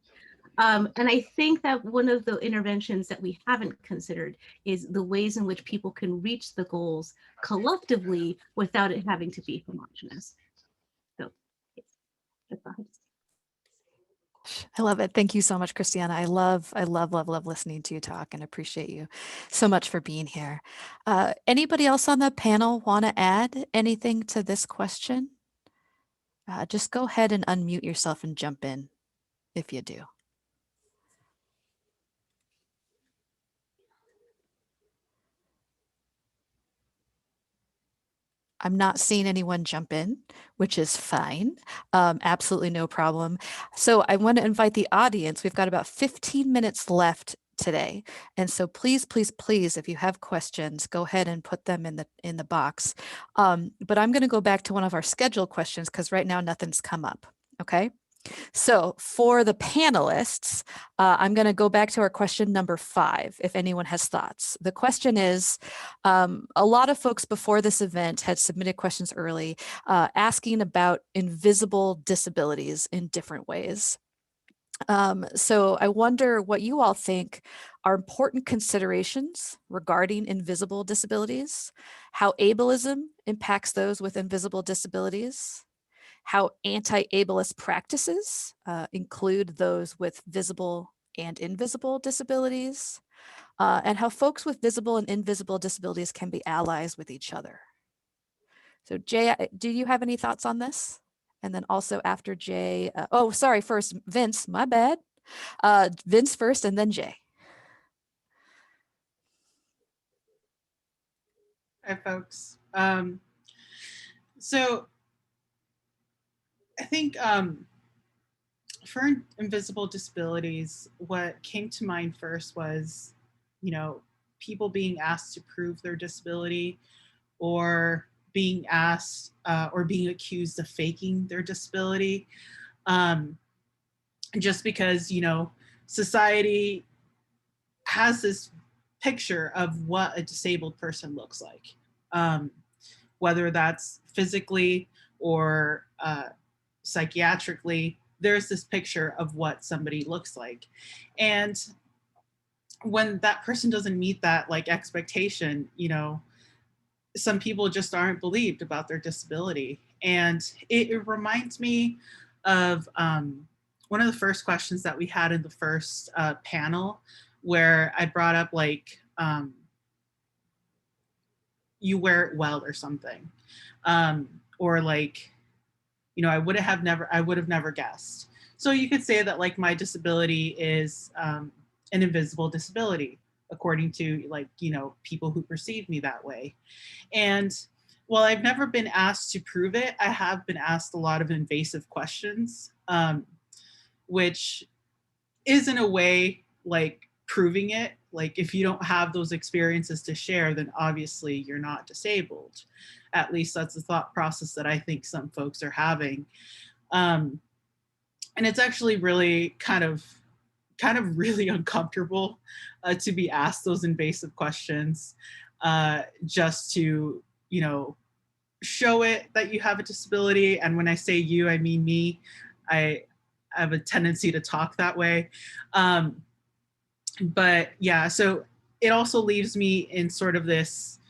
And I think that one of the interventions that we haven't considered is the ways in which people can reach the goals collectively without it having to be homogenous. So, yes, that's all I have to say. I love it. Thank you so much, Christiana. I love listening to you talk and appreciate you so much for being here. Anybody else on the panel want to add anything to this question? Just go ahead and unmute yourself and jump in if you do. I'm not seeing anyone jump in, which is fine. Absolutely no problem. So I want to invite the audience. We've got about 15 minutes left today. And so please, if you have questions, go ahead and put them in the box. But I'm going to go back to one of our scheduled questions because right now nothing's come up. Okay. So for the panelists, I'm going to go back to our question number 5, if anyone has thoughts. The question is, a lot of folks before this event had submitted questions early, asking about invisible disabilities in different ways. So I wonder what you all think are important considerations regarding invisible disabilities, how ableism impacts those with invisible disabilities, how anti-ableist practices include those with visible and invisible disabilities, and how folks with visible and invisible disabilities can be allies with each other. So Jay, do you have any thoughts on this? And then also after Jay, first Vince, my bad. Vince first and then Jay. Hi, folks. So I think for invisible disabilities, what came to mind first was, people being asked to prove their disability, or being asked or being accused of faking their disability. Just because, society has this picture of what a disabled person looks like, whether that's physically or psychiatrically. There's this picture of what somebody looks like. And when that person doesn't meet that expectation, some people just aren't believed about their disability. And it reminds me of one of the first questions that we had in the first panel, where I brought up you wear it well or something, or I would have never guessed. So you could say that my disability is an invisible disability, according to people who perceive me that way. And while I've never been asked to prove it, I have been asked a lot of invasive questions, which is in a way proving it. If you don't have those experiences to share, then obviously you're not disabled. At least that's the thought process that I think some folks are having. And it's actually really kind of really uncomfortable to be asked those invasive questions, just to, show it that you have a disability. And when I say you, I mean me. I have a tendency to talk that way. But yeah, so it also leaves me in sort of this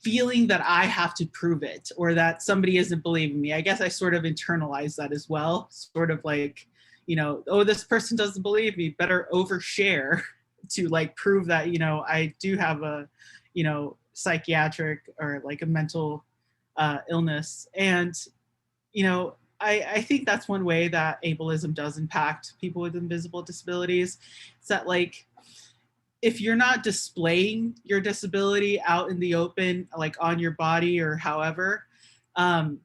feeling that I have to prove it or that somebody isn't believing me. I guess I sort of internalize that as well. Sort of like, you know, oh, this person doesn't believe me, better overshare to like prove that, you know, I do have a, you know, psychiatric or like a mental illness. And, you know, I think that's one way that ableism does impact people with invisible disabilities. It's that like, if you're not displaying your disability out in the open, like on your body or however, then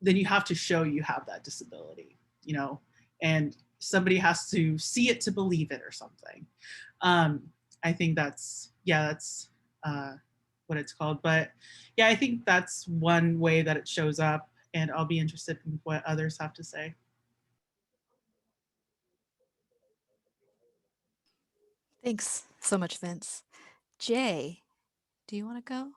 you have to show you have that disability, you know, and somebody has to see it to believe it or something. I think that's, yeah, that's what it's called. But yeah, I think that's one way that it shows up, and I'll be interested in what others have to say. Thanks so much, Vince. Jay, do you want to go?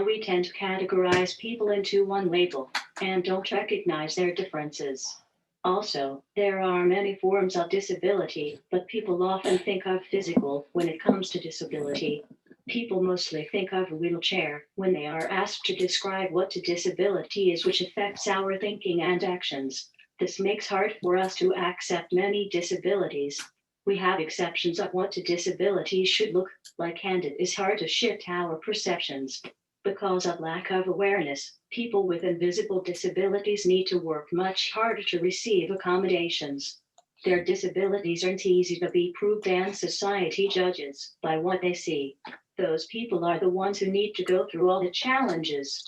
We tend to categorize people into one label and don't recognize their differences. Also, there are many forms of disability, but people often think of physical when it comes to disability. People mostly think of a wheelchair when they are asked to describe what a disability is, which affects our thinking and actions. This makes hard for us to accept many disabilities. We have exceptions of what a disability should look like, and it is hard to shift our perceptions. Because of lack of awareness, people with invisible disabilities need to work much harder to receive accommodations. Their disabilities aren't easy to be proved, and society judges by what they see. Those people are the ones who need to go through all the challenges.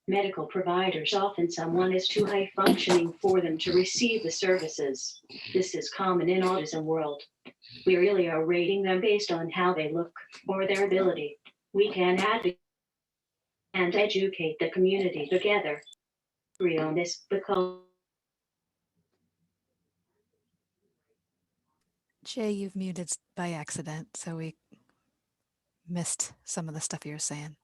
Medical providers often someone is too high functioning for them to receive the services. This is common in Audism world. We really are rating them based on how they look or their ability. We can advocate and educate the community together. Agree on this because Jay, you've muted by accident, so we missed some of the stuff you were saying.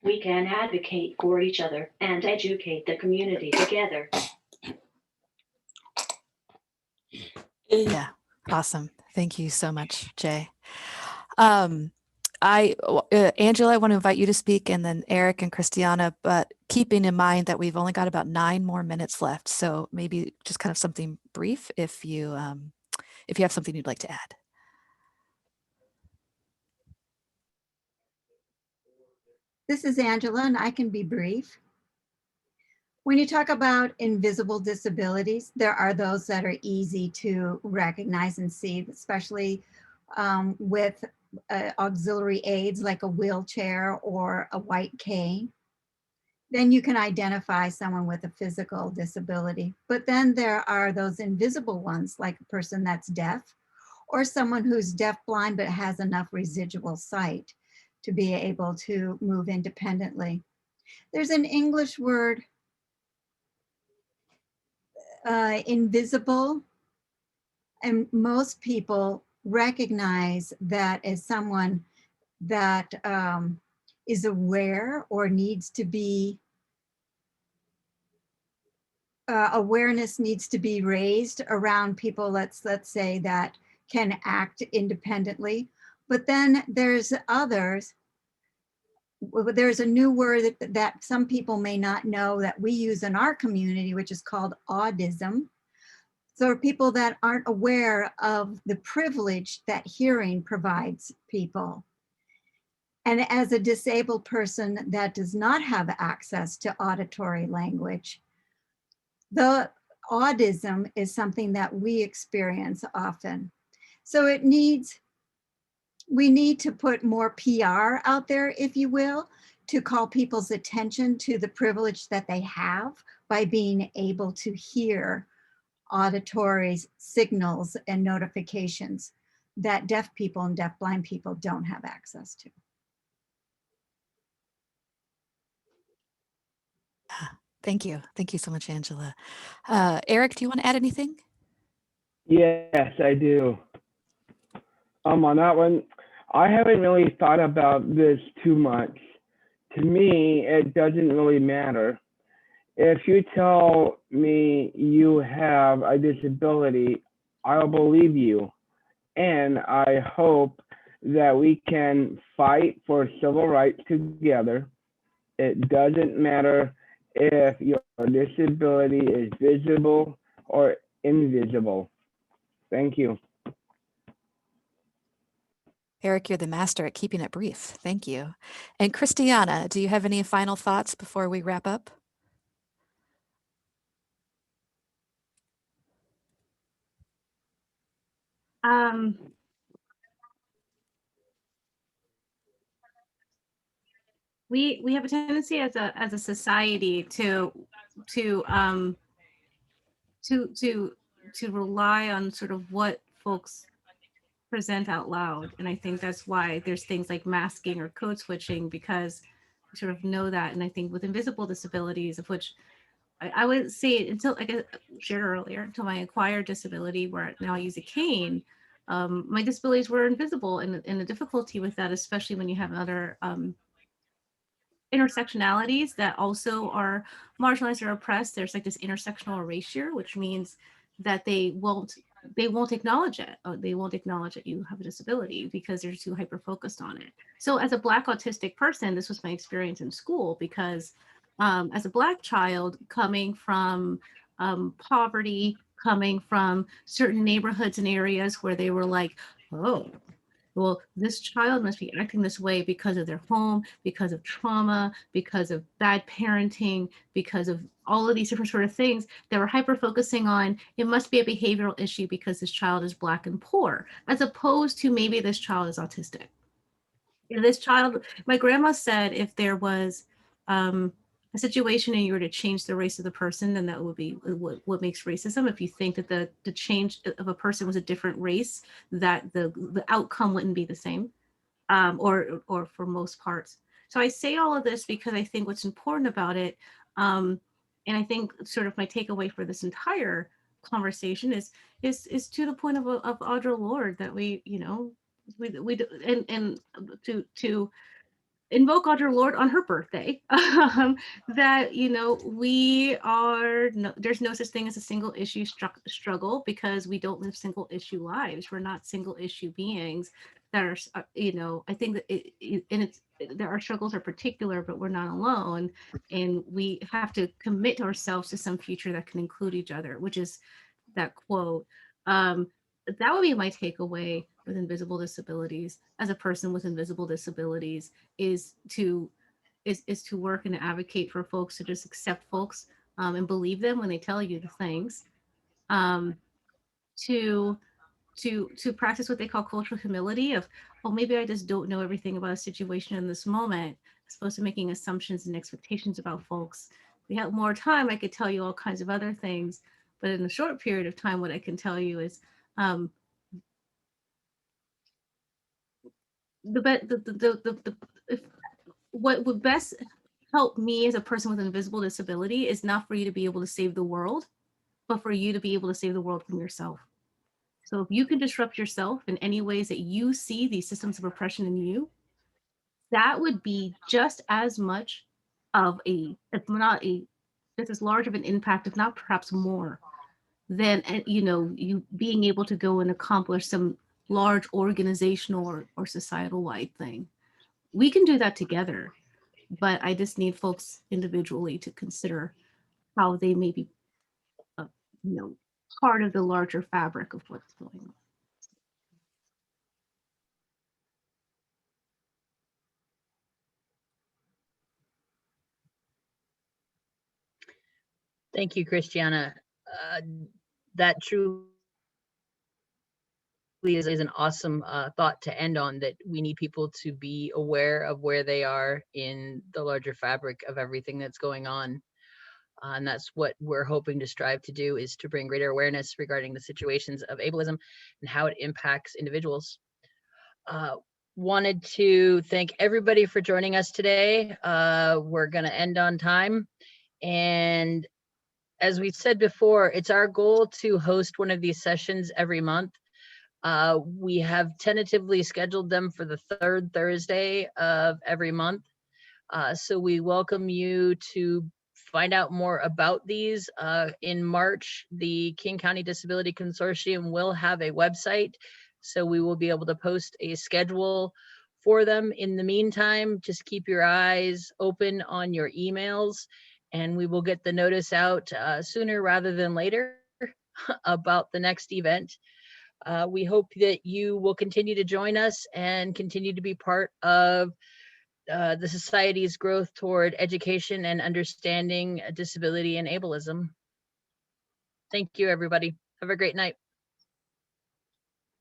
we can advocate for each other and educate the community together. Yeah, awesome. Thank you so much, Jay. Angela, I want to invite you to speak, and then Eric and Christiana, but keeping in mind that we've only got about 9 more minutes left. So maybe just kind of something brief if you have something you'd like to add. This is Angela, and I can be brief. When you talk about invisible disabilities, there are those that are easy to recognize and see, especially with auxiliary aids like a wheelchair or a white cane. Then you can identify someone with a physical disability. But then there are those invisible ones, like a person that's deaf, or someone who's deafblind but has enough residual sight to be able to move independently. There's an English word, invisible, and most people recognize that as someone that is aware or needs to be, awareness needs to be raised around people, let's say, that can act independently. But then there's others. There's a new word that some people may not know that we use in our community, which is called Audism. So people that aren't aware of the privilege that hearing provides people. And as a disabled person that does not have access to auditory language, Audism is something that we experience often. So we need to put more PR out there, if you will, to call people's attention to the privilege that they have by being able to hear auditory signals and notifications that deaf people and deafblind people don't have access to. Thank you. Thank you so much, Angela. Eric, do you want to add anything? Yes, I do. On that one, I haven't really thought about this too much. To me, it doesn't really matter. If you tell me you have a disability, I'll believe you. And I hope that we can fight for civil rights together. It doesn't matter if your disability is visible or invisible. Thank you. Eric, you're the master at keeping it brief. Thank you. And Christiana, do you have any final thoughts before we wrap up? We have a tendency as a society to rely on sort of what folks present out loud, and I think that's why there's things like masking or code switching, because we sort of know that. And I think with invisible disabilities, of which I would say, until, like I shared earlier, until my acquired disability, where now I use a cane, my disabilities were invisible, and the difficulty with that, especially when you have other intersectionalities that also are marginalized or oppressed. There's like this intersectional erasure, which means that they won't acknowledge it. They won't acknowledge that you have a disability because they're too hyper focused on it. So as a Black autistic person, this was my experience in school, because as a Black child coming from poverty, coming from certain neighborhoods and areas where they were like, oh, well, this child must be acting this way because of their home, because of trauma, because of bad parenting, because of all of these different sort of things that we're hyper focusing on. It must be a behavioral issue because this child is Black and poor, as opposed to maybe this child is autistic. This child, my grandma said, if there was a situation and you were to change the race of the person, then that would be what makes racism. If you think that the change of a person was a different race, that the outcome wouldn't be the same, or for most parts. So I say all of this because I think what's important about it, and I think sort of my takeaway for this entire conversation is to the point of Audre Lorde, that we, you know, we and to invoke Audre Lorde on her birthday, that, you know, we are there's no such thing as a single issue struggle, because we don't live single issue lives. We're not single issue beings that are, you know, I think that there are struggles are particular, but we're not alone, and we have to commit ourselves to some future that can include each other, which is that quote. That would be my takeaway with invisible disabilities, as a person with invisible disabilities, is to work and advocate for folks, to just accept folks, and believe them when they tell you the things, to practice what they call cultural humility of, oh, maybe I just don't know everything about a situation in this moment, as opposed to making assumptions and expectations about folks. If we had more time, I could tell you all kinds of other things, but in a short period of time, what I can tell you is what would best help me as a person with invisible disability is not for you to be able to save the world, but for you to be able to save the world from yourself. So if you can disrupt yourself in any ways that you see these systems of oppression in you, that would be just as much of a, if not a, just as large of an impact, if not perhaps more, than, you know, you being able to go and accomplish some large organizational or societal wide thing. We can do that together, but I just need folks individually to consider how they may be, you know, part of the larger fabric of what's going on. Thank you, Christiana. that truly is an awesome thought to end on, that we need people to be aware of where they are in the larger fabric of everything that's going on. And that's what we're hoping to strive to do, is to bring greater awareness regarding the situations of ableism and how it impacts individuals. Wanted to thank everybody for joining us today. We're going to end on time. And as we said before, it's our goal to host one of these sessions every month. We have tentatively scheduled them for the third Thursday of every month. So we welcome you to find out more about these. In March, the King County Disability Consortium will have a website, so we will be able to post a schedule for them. In the meantime, just keep your eyes open on your emails, and we will get the notice out sooner rather than later about the next event. We hope that you will continue to join us and continue to be part of the society's growth toward education and understanding disability and ableism. Thank you, everybody. Have a great night.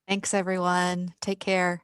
Thanks, everyone. Take care.